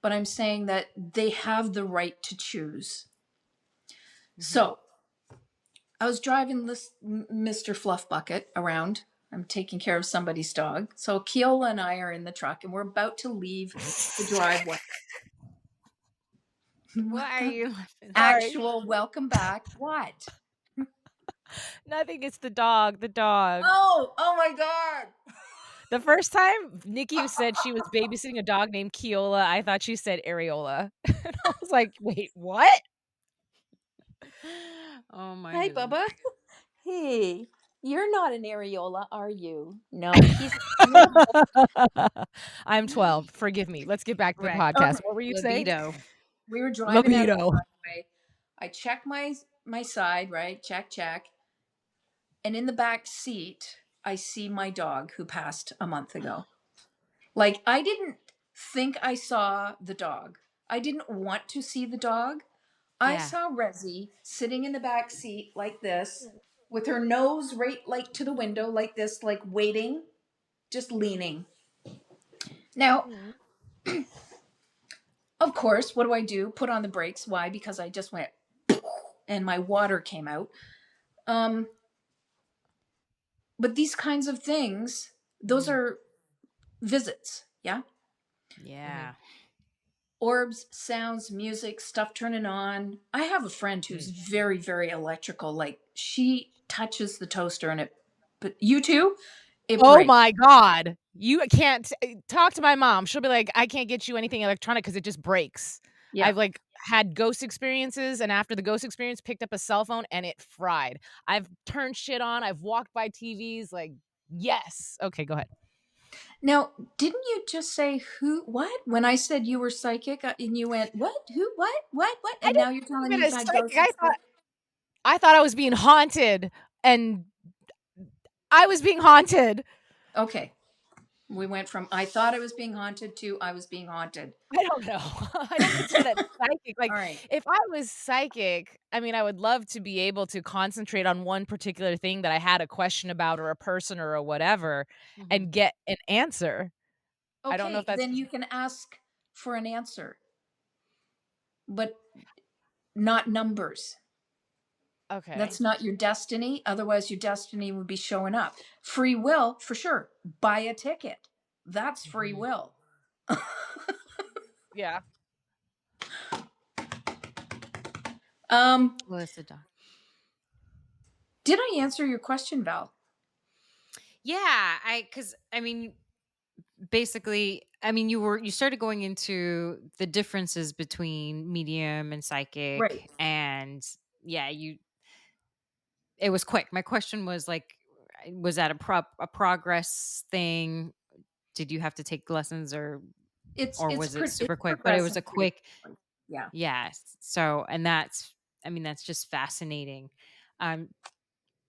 but I'm saying that they have the right to choose. So I was driving this Mr. Fluff Bucket around. I'm taking care of somebody's dog. So Keola and I are in the truck and we're about to leave the driveway. What are you? Actual welcome back. What? Nothing. It's the dog. The dog. Oh my God. The first time Nikki said she was babysitting a dog named Keola, I thought she said areola. And I was like, wait, what? Oh my Hi, goodness. Bubba. Hey, you're not an areola, are you? No, he's. I'm 12. Forgive me. Let's get back to the Right. podcast. What were you saying? Libido. We were driving out of the Libido. driveway. I check my side, right? Check. And in the back seat, I see my dog who passed a month ago. Like, I didn't think I saw the dog. I didn't want to see the dog. I saw Resi sitting in the back seat like this, with her nose right like to the window, like this, like waiting, just leaning. Now, of course, what do? Put on the brakes. Why? Because I just went and my water came out. But these kinds of things, those are visits, yeah? Yeah. Orbs, sounds, music, stuff turning on. I have a friend who's very, very electrical. Like, she touches the toaster and but you too? It breaks. My God. You can't talk to my mom. She'll be like, I can't get you anything electronic because it just breaks. Yeah. I've like had ghost experiences, and after the ghost experience, picked up a cell phone and it fried. I've turned shit on. I've walked by TVs. Like, yes. Okay, go ahead. Now, didn't you just say what? When I said you were psychic and you went, what? Who? What? And now you're telling me you've had ghosts. I thought I was being haunted, and I was being haunted. Okay. We went from I thought I was being haunted to I was being haunted. I don't know. I don't consider that psychic. All Like, right. if I was psychic, I mean, I would love to be able to concentrate on one particular thing that I had a question about or a person or a whatever Mhm. and get an answer. I don't know if Okay, that's then you can ask for an answer, but not numbers. okay. That's not your destiny. Otherwise, your destiny would be showing up. Free will, for sure. Buy a ticket. That's free Mhm. will. Yeah. um, Melissa Dawn. did I answer your question, Val? Yeah, because I mean, basically, I mean, you started going into the differences between medium and Right. psychic, and yeah, it was quick. My question was like, was that a progress thing? Did you have to take lessons, or was it It's super quick? But it was progressing a pretty quick, quickly. Yeah. yeah. So, and that's, I mean, that's just fascinating, um,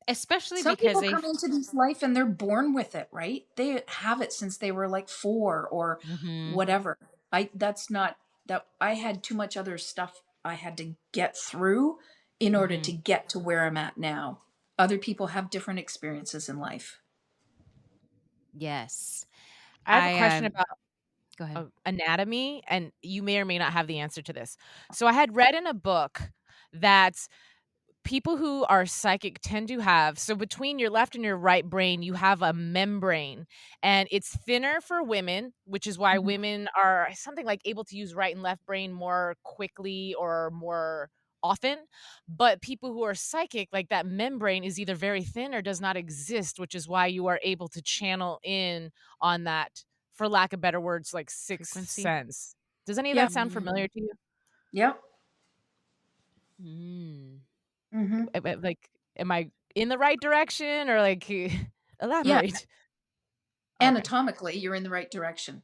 especially Some because people they. come into this life and they're born with it, right? They have it since they were like 4 or Mhm, whatever. I that's not that I had too much other stuff I had to get through in order mhm. to get to where I'm at now. Other people have different experiences in life. Yes, I have a I question about go ahead. anatomy, and you may or may not have the answer to this. So I had read in a book that people who are psychic tend to have, so between your left and your right brain you have a membrane, and it's thinner for women, which is why Mhm. women are something like able to use right and left brain more quickly or more often. But people who are psychic, like, that membrane is either very thin or does not exist, which is why you are able to channel in on that, for lack of better words, like sixth Frequency. sense. Does any of Yeah. that sound familiar Mm, to you? Yeah. mm. Mhm. Like, am I in the right direction, or, like, Yeah. elaborate? Okay. Anatomically, you're in the right direction.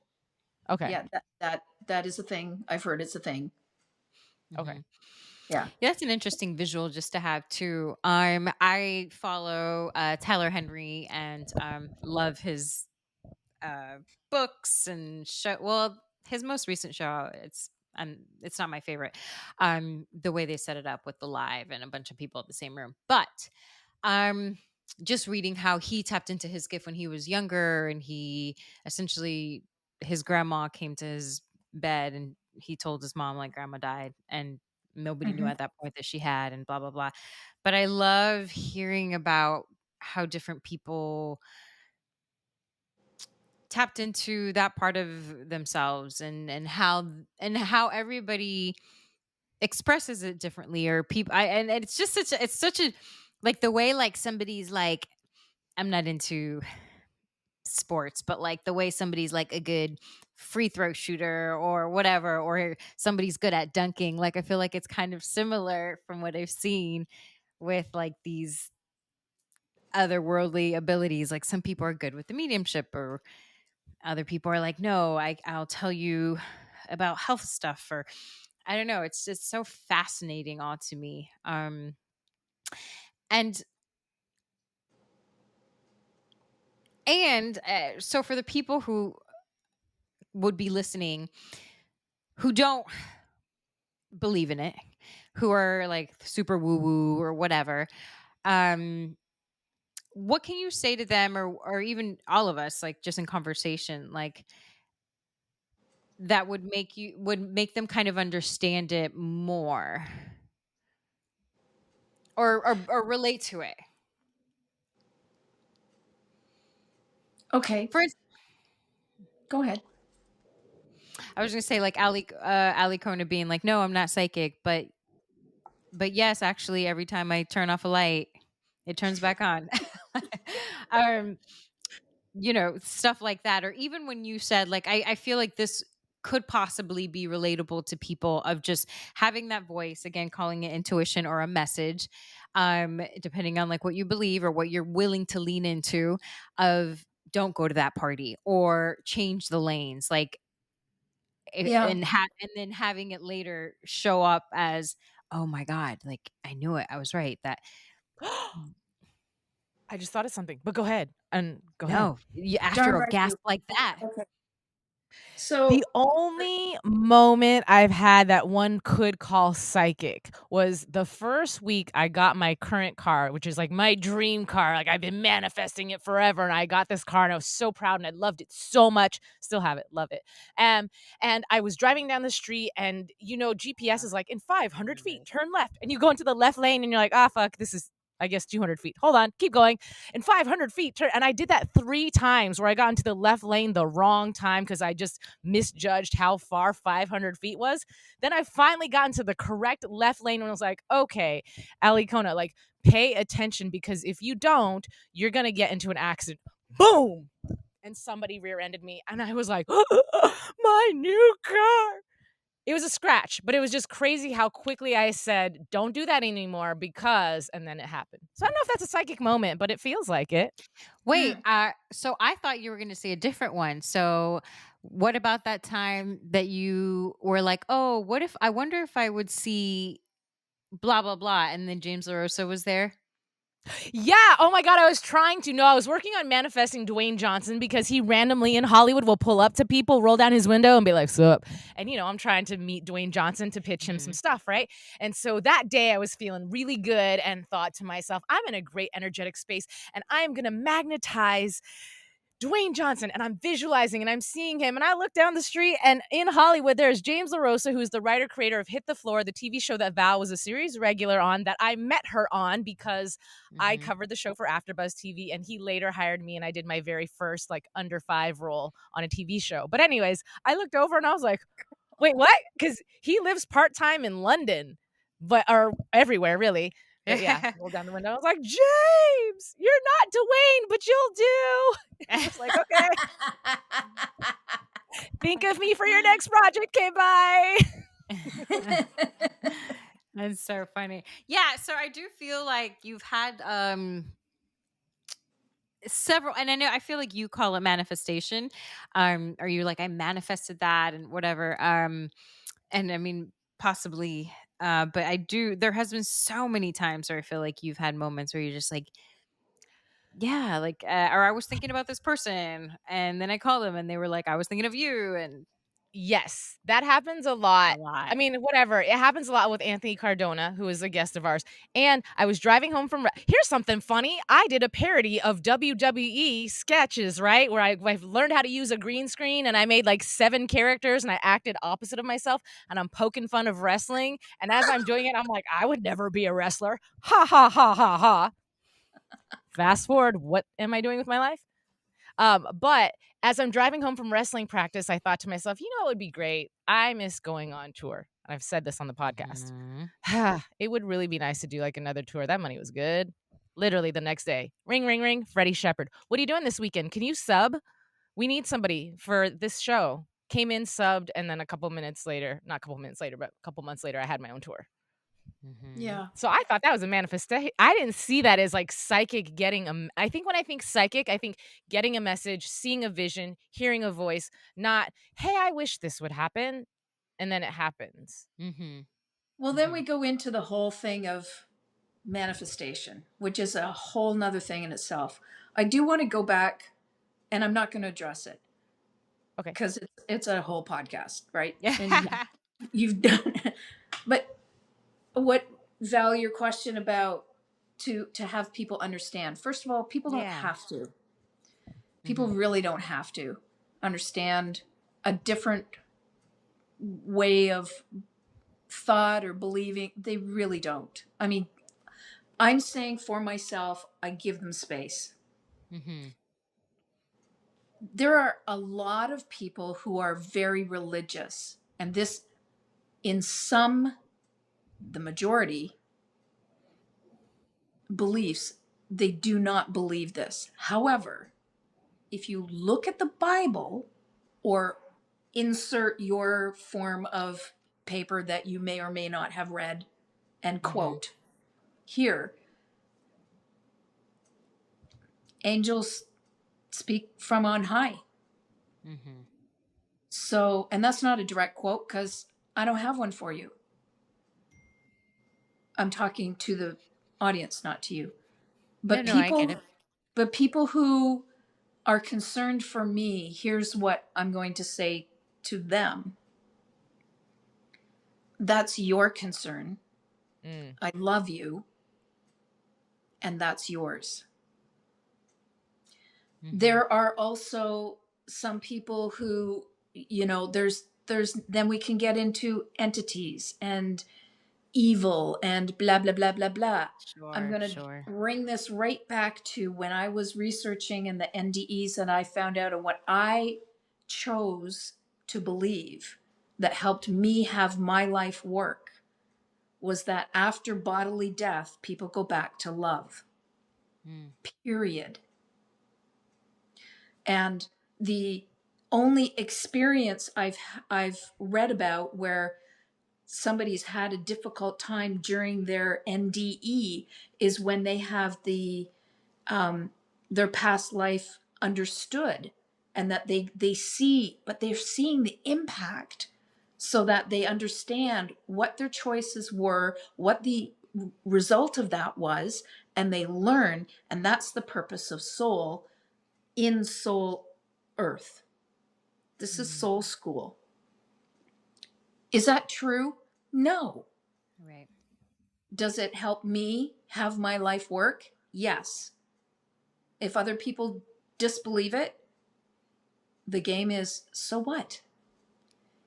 Okay. Yeah, that is a thing. I've heard it's a thing. Okay. Mhm. Yeah. Yeah, that's an interesting visual just to have too. I follow Tyler Henry and love his uh books and show. Well, his most recent show, it's not my favorite. The way they set it up with the live and a bunch of people at the same room, but um just reading how he tapped into his gift when he was younger, and he essentially, his grandma came to his bed and he told his mom like grandma died, and nobody knew Mhm. at that point that she had, and blah blah blah. But I love hearing about how different people tapped into that part of themselves, and how everybody expresses it differently, or people and it's just such a, like, the way, like, somebody's like, I'm not into sports, but like the way somebody's like a good free throw shooter or whatever, or somebody's good at dunking. Like, I feel like it's kind of similar from what I've seen with like these otherworldly abilities. Like, some people are good with the mediumship, or other people are like, no, I'll tell you about health stuff, or I don't know. It's just so fascinating all to me. And so for the people who would be listening who don't believe in it, who are like super woo woo or whatever, um, what can you say to them, or even all of us, like, just in conversation, like, that would make them kind of understand it more, or relate to it? Okay, For go ahead. I was gonna say, like, Alikona being like, "No, I'm not psychic," but yes, actually, every time I turn off a light, it turns back on. um, stuff like that. Or even when you said, like, I feel like this could possibly be relatable to people, of just having that voice, again, calling it intuition or a message, depending on like what you believe or what you're willing to lean into, of don't go to that party or change the lanes, like, Yeah. and then having it later show up as, oh my god, like, I knew it, I was right, that I just thought of something, but go ahead and go ahead. No, after Darn a right you. gasp like that. Okay. The So only moment I've had that one could call psychic was the first week I got my current car, which is like my dream car. Like I've been manifesting it forever, and I got this car and I was so proud and I loved it so much. Still have it, love it. And I was driving down the street, and GPS is like in 500 feet, turn left, and you go into the left lane, and you're like, ah, fuck, this is I guess 200 feet. Hold on, keep going. And 500 feet, turn. And I did that 3 times where I got into the left lane the wrong time because I just misjudged how far 500 feet was. Then I finally got into the correct left lane and was like, okay, Alikona, like pay attention because if you don't, you're going to get into an accident. Boom. And somebody rear-ended me. And I was like, my new car. It was a scratch, but it was just crazy how quickly I said, don't do that anymore because, and then it happened. So I don't know if that's a psychic moment, but it feels like it. Wait, so I thought you were going to say a different one. So what about that time that you were like, oh, I wonder if I would see blah, blah, blah. And then James LaRosa was there? Yeah. Oh my God. I was trying to. No, I was working on manifesting Dwayne Johnson because he randomly in Hollywood will pull up to people, roll down his window, and be like, sup. And, I'm trying to meet Dwayne Johnson to pitch him some stuff. Right. And so that day I was feeling really good and thought to myself, I'm in a great energetic space and I am going to magnetize Dwayne Johnson, and I'm visualizing and I'm seeing him. And I look down the street, and in Hollywood, there's James LaRosa, who's the writer creator of Hit the Floor, the TV show that Val was a series regular on, that I met her on because I covered the show for AfterBuzz TV, and he later hired me, and I did my very first like under 5 role on a TV show. But anyways, I looked over and I was like, wait, what? Because he lives part-time in London, or everywhere really. But yeah, rolled down the window. I was like, James, you're not Dwayne, but you'll do. I was like, okay, think of me for your next project. Okay, bye. That's so funny. Yeah, so I do feel like you've had several, and I feel like you call it manifestation. Or you're like, I manifested that and whatever. And I mean, possibly, but there has been so many times where I feel like you've had moments where you're just like, yeah, like, or I was thinking about this person, and then I called them, and they were like, I was thinking of you, and Yes, that happens a a lot. lot. I mean, whatever. It happens a lot with Anthony Cardona, who is a guest of ours. And I was driving home from. Here's something funny. I did a parody of WWE sketches, right? Where I've learned how to use a green screen, and I made like 7 characters, and I acted opposite of myself, and I'm poking fun of wrestling. And as I'm doing it, I'm like, I would never be a wrestler. Ha ha ha ha ha. Fast forward, what am I doing with my life? But as I'm driving home from wrestling practice, I thought to myself, it would be great. I miss going on tour. And I've said this on the podcast. It would really be nice to do like another tour. That money was good. Literally the next day. Ring, ring, ring. Freddie Shepherd. What are you doing this weekend? Can you sub? We need somebody for this show. Came in, subbed, and then not a couple months later, but a couple months later, I had my own tour. Yeah. So I thought that was a manifestation. I didn't see that as like psychic getting I think when I think psychic, I think getting a message, seeing a vision, hearing a voice, not, hey, I wish this would happen. And then it happens. Well, then we go into the whole thing of manifestation, which is a whole nother thing in itself. I do want to go back, and I'm not going to address it. Okay. Because it's a whole podcast, right? Yeah. And you've done, but what, Val, your question about to have people understand. First of all, people don't have to. People really don't have to understand a different way of thought or believing. They really don't. I mean, I'm saying for myself, I give them space. There are a lot of people who are very religious, and this, in the majority, beliefs, they do not believe this. However, if you look at the Bible or insert your form of paper that you may or may not have read and quote here, angels speak from on high. So, and that's not a direct quote because I don't have one for you. I'm talking to the audience, not to you. But No, I get it. But people who are concerned for me, here's what I'm going to say to them. That's your concern. I love you, and that's yours. There are also some people who, there's then we can get into entities and evil and blah blah blah blah blah. I'm going to bring this right back to when I was researching in the NDEs, and I found out, and what I chose to believe that helped me have my life work was that after bodily death, people go back to love. Period. And the only experience I've read about where somebody's had a difficult time during their NDE is when they have their past life understood, and that they see, but they're seeing the impact, so that they understand what their choices were, what the result of that was, and they learn. And that's the purpose of soul in Soul Earth. This is soul school. Is that true? No. Right. Does it help me have my life work? Yes. If other people disbelieve it, the game is, so what?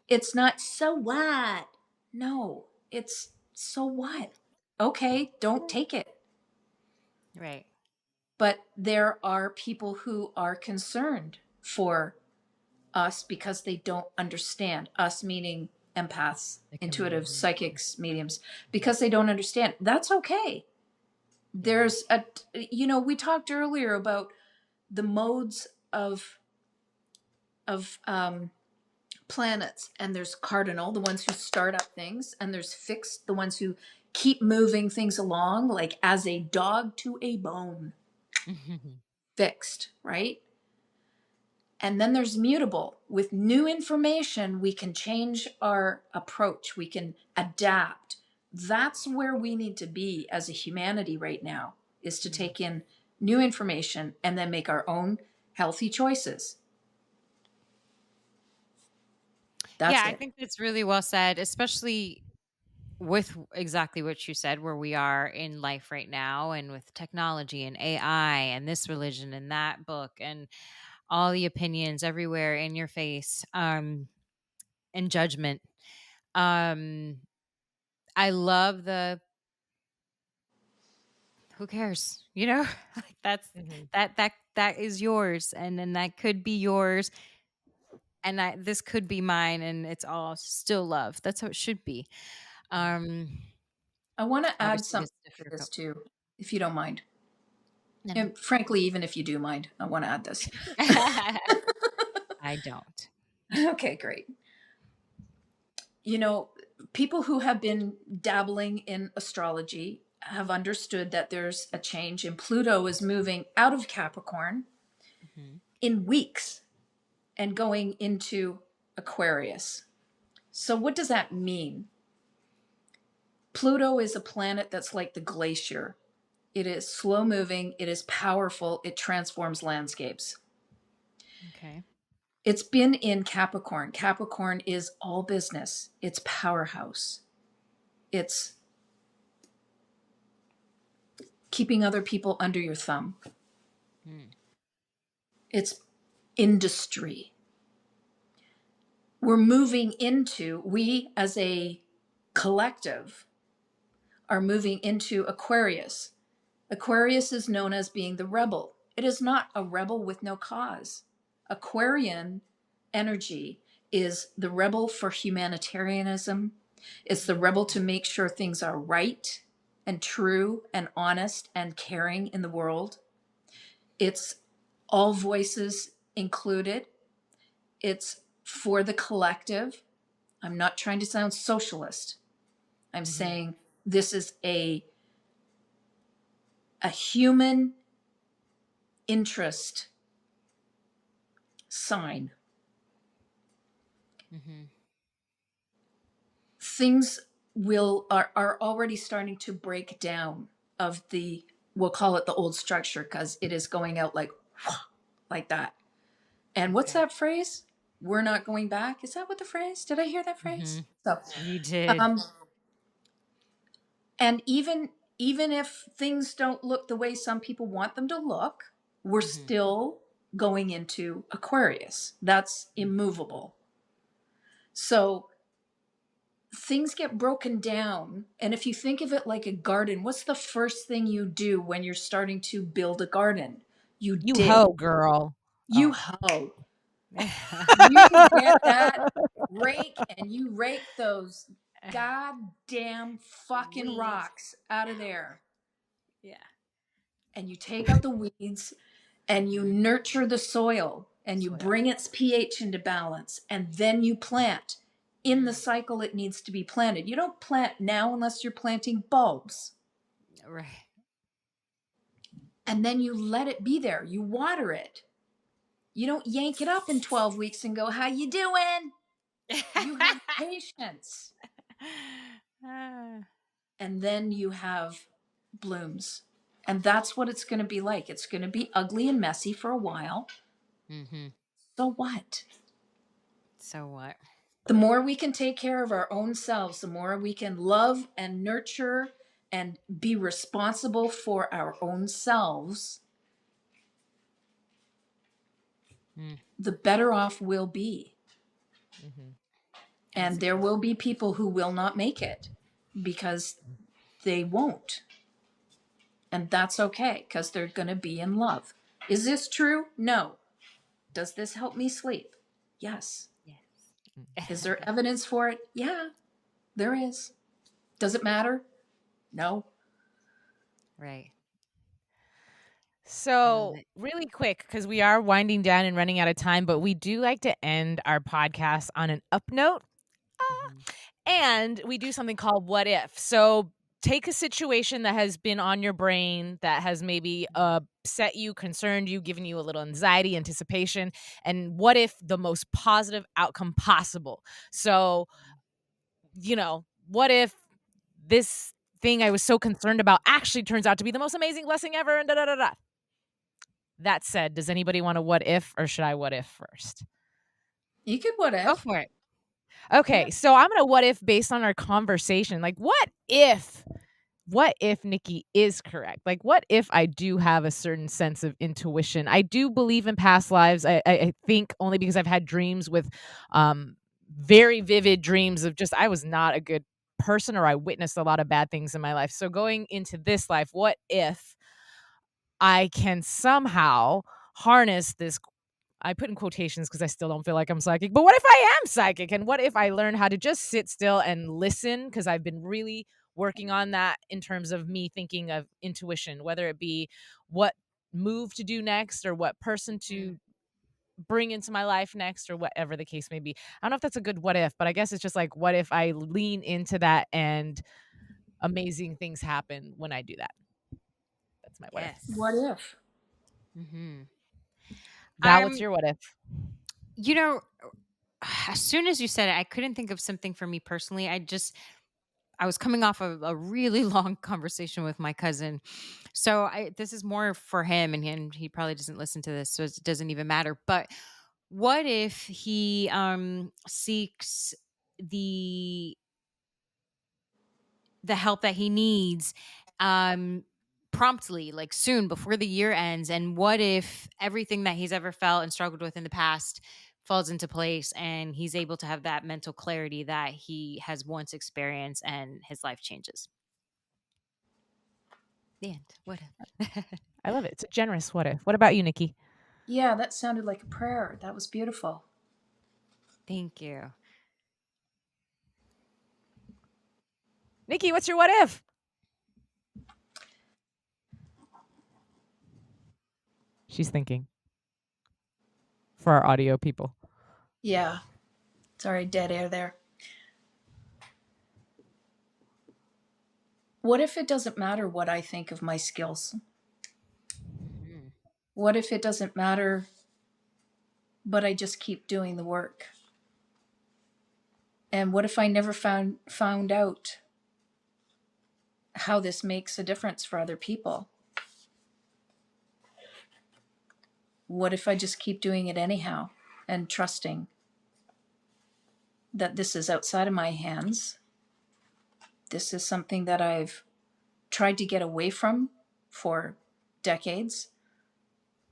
It's not, so what? No, it's, so what? Okay, don't take it. Right. But there are people who are concerned for us because they don't understand. Us meaning empaths, intuitive, psychics, mediums, because they don't understand. That's okay. There's we talked earlier about the modes of planets, and there's cardinal, the ones who start up things, and there's fixed, the ones who keep moving things along, like as a dog to a bone. Fixed, right? And then there's mutable. With new information, we can change our approach, we can adapt. That's where we need to be as a humanity right now, is to take in new information and then make our own healthy choices. That's Yeah, I it. think that's really well said, especially with exactly what you said, where we are in life right now, and with technology and AI and this religion and that book and all the opinions everywhere in your face, and judgment. I love the who cares, like that's that is yours, and then that could be yours, and this could be mine, and it's all still love. That's how it should be. I want to add Obviously something it's to this difficult. too, if you don't mind. No. And frankly, even if you do mind, I want to add this. I don't. Okay, great. People who have been dabbling in astrology have understood that there's a change, and Pluto is moving out of Capricorn in weeks and going into Aquarius. So what does that mean? Pluto is a planet that's like the glacier. It is slow moving, it is powerful, it transforms landscapes. Okay. It's been in Capricorn. Capricorn is all business. It's powerhouse. It's keeping other people under your thumb. It's industry. We as a collective are moving into Aquarius. Aquarius is known as being the rebel. It is not a rebel with no cause. Aquarian energy is the rebel for humanitarianism. It's the rebel to make sure things are right and true and honest and caring in the world. It's all voices included. It's for the collective. I'm not trying to sound socialist. I'm saying this is a human interest sign. Things are already starting to break down of the we'll call it the old structure because it is going out like that. And what's that phrase? We're not going back. Is that what the phrase? Did I hear that phrase? So You did. and even if things don't look the way some people want them to look, we're still going into Aquarius. That's immovable. So things get broken down. And if you think of it like a garden, what's the first thing you do when you're starting to build a garden? You dig. hoe, girl. You hoe. You get that rake and you rake those goddamn fucking Weeds. rocks out of there. Yeah. And you take out the weeds and you nurture the soil and you bring its pH into balance, and then you plant in the cycle it needs to be planted. You don't plant now unless you're planting bulbs. Right. And then you let it be there. You water it. You don't yank it up in 12 weeks and go, how you doing? You have patience. And then you have blooms. And that's what it's going to be like. It's going to be ugly and messy for a while. So what? So what? The more we can take care of our own selves, the more we can love and nurture and be responsible for our own selves, the better off we'll be. And there will be people who will not make it because they won't. And that's okay, because they're going to be in love. Is this true? No. Does this help me sleep? Yes. Is there evidence for it? Yeah, there is. Does it matter? No. Right. So, really quick, because we are winding down and running out of time, but we do like to end our podcast on an up note. And we do something called What If. So, take a situation that has been on your brain that has maybe upset you, concerned you, given you a little anxiety, anticipation, and what if the most positive outcome possible? So, what if this thing I was so concerned about actually turns out to be the most amazing blessing ever, and da da da da. That said, does anybody want to what if, or should I what if first? You could what if. Go for it. Okay, so I'm gonna what if based on our conversation. Like, what if Nikki is correct? Like, what if I do have a certain sense of intuition? I do believe in past lives. I think only because I've had dreams with very vivid dreams of just I was not a good person, or I witnessed a lot of bad things in my life. So going into this life, what if I can somehow harness this? I put in quotations because I still don't feel like I'm psychic. But what if I am psychic? And what if I learn how to just sit still and listen? Because I've been really working on that in terms of me thinking of intuition, whether it be what move to do next or what person to bring into my life next or whatever the case may be. I don't know if that's a good what if, but I guess it's just like, what if I lean into that and amazing things happen when I do that? That's my what if. What if? Val, what's your what if? You know, as soon as you said it, I couldn't think of something for me personally. I was coming off of a really long conversation with my cousin. So this is more for him, and he probably doesn't listen to this, so it doesn't even matter. But what if he seeks the help that he needs promptly, like soon before the year ends? And what if everything that he's ever felt and struggled with in the past falls into place and he's able to have that mental clarity that he has once experienced and his life changes? The end. What if? I love it. It's a generous what if. What about you, Nikki? Yeah, that sounded like a prayer. That was beautiful. Thank you. Nikki, what's your what if? She's thinking. For our audio people. Yeah. Sorry, dead air there. What if it doesn't matter what I think of my skills? What if it doesn't matter, but I just keep doing the work? And what if I never found out how this makes a difference for other people? What if I just keep doing it anyhow and trusting that this is outside of my hands? This is something that I've tried to get away from for decades,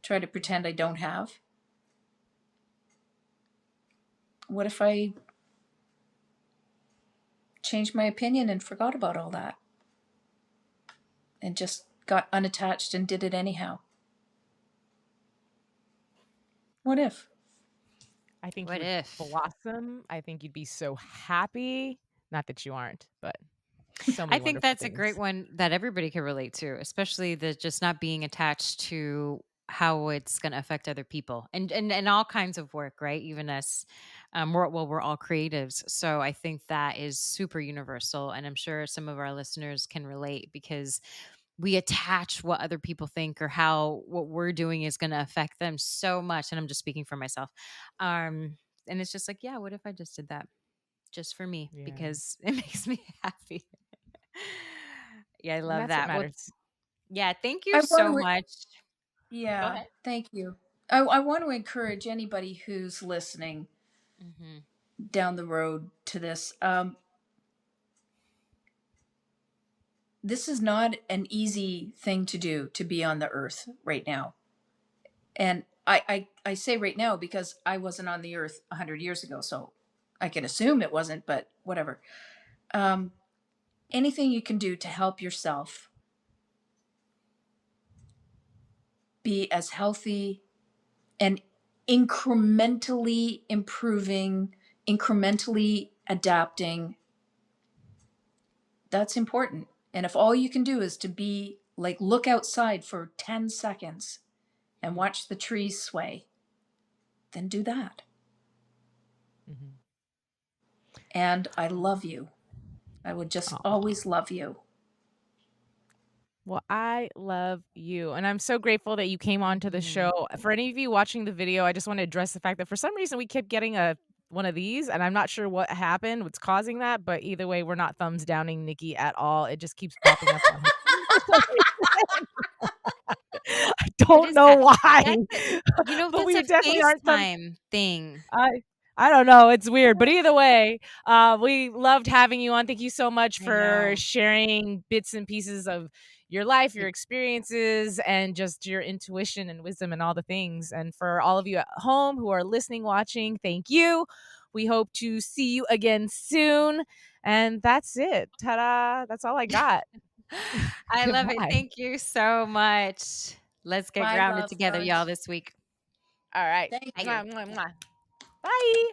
try to pretend I don't have. What if I changed my opinion and forgot about all that and just got unattached and did it anyhow? What if? I think What you would if? blossom. I think you'd be so happy. Not that you aren't, but so I many think wonderful that's a great things. one that everybody can relate to, especially the just not being attached to how it's going to affect other people and all kinds of work, right? Even us, we're all creatives. So I think that is super universal. And I'm sure some of our listeners can relate because we attach what other people think or how what we're doing is going to affect them so much. And I'm just speaking for myself. Um, and it's just like, yeah, what if I just did that just for me? Yeah. Because it makes me happy. Yeah, I And love that's what that. Well, matters. yeah, thank you I want so to, much. Go yeah, ahead. thank you. I want to encourage anybody who's listening Hmm. down the road to this. This is not an easy thing to do, to be on the earth right now. And I say right now because I wasn't on the earth 100 years ago, so I can assume it wasn't, but whatever. Um, Anything you can do to help yourself be as healthy and incrementally improving, incrementally adapting, that's important. And if all you can do is to be like, look outside for 10 seconds and watch the trees sway, then do that. Mhm. And I love you. I would just Aw. always love you. Well, I love you. And I'm so grateful that you came on to the Hmm. show. For any of you watching the video, I just want to address the fact that for some reason we kept getting one of these, and I'm not sure what happened, what's causing that. But either way, we're not thumbs downing Nikki at all. It just keeps popping up on her screen for some reason. I What don't is know that? why, That's but that's we a definitely aren't thumbs. FaceTime thing. I don't know, it's weird, but either way, we loved having you on. Thank you so much I for know. sharing bits and pieces of your life, your Yep. experiences, and just your intuition and wisdom and all the things. And for all of you at home who are listening, watching, thank you. We hope to see you again soon. And that's it. Ta-da! That's all I got. I love it. Goodbye. Thank you so much. Let's get My grounded love, together, y'all, Hunch. this week. All right. Thank Bye. you. Mwah, mwah, mwah. Bye.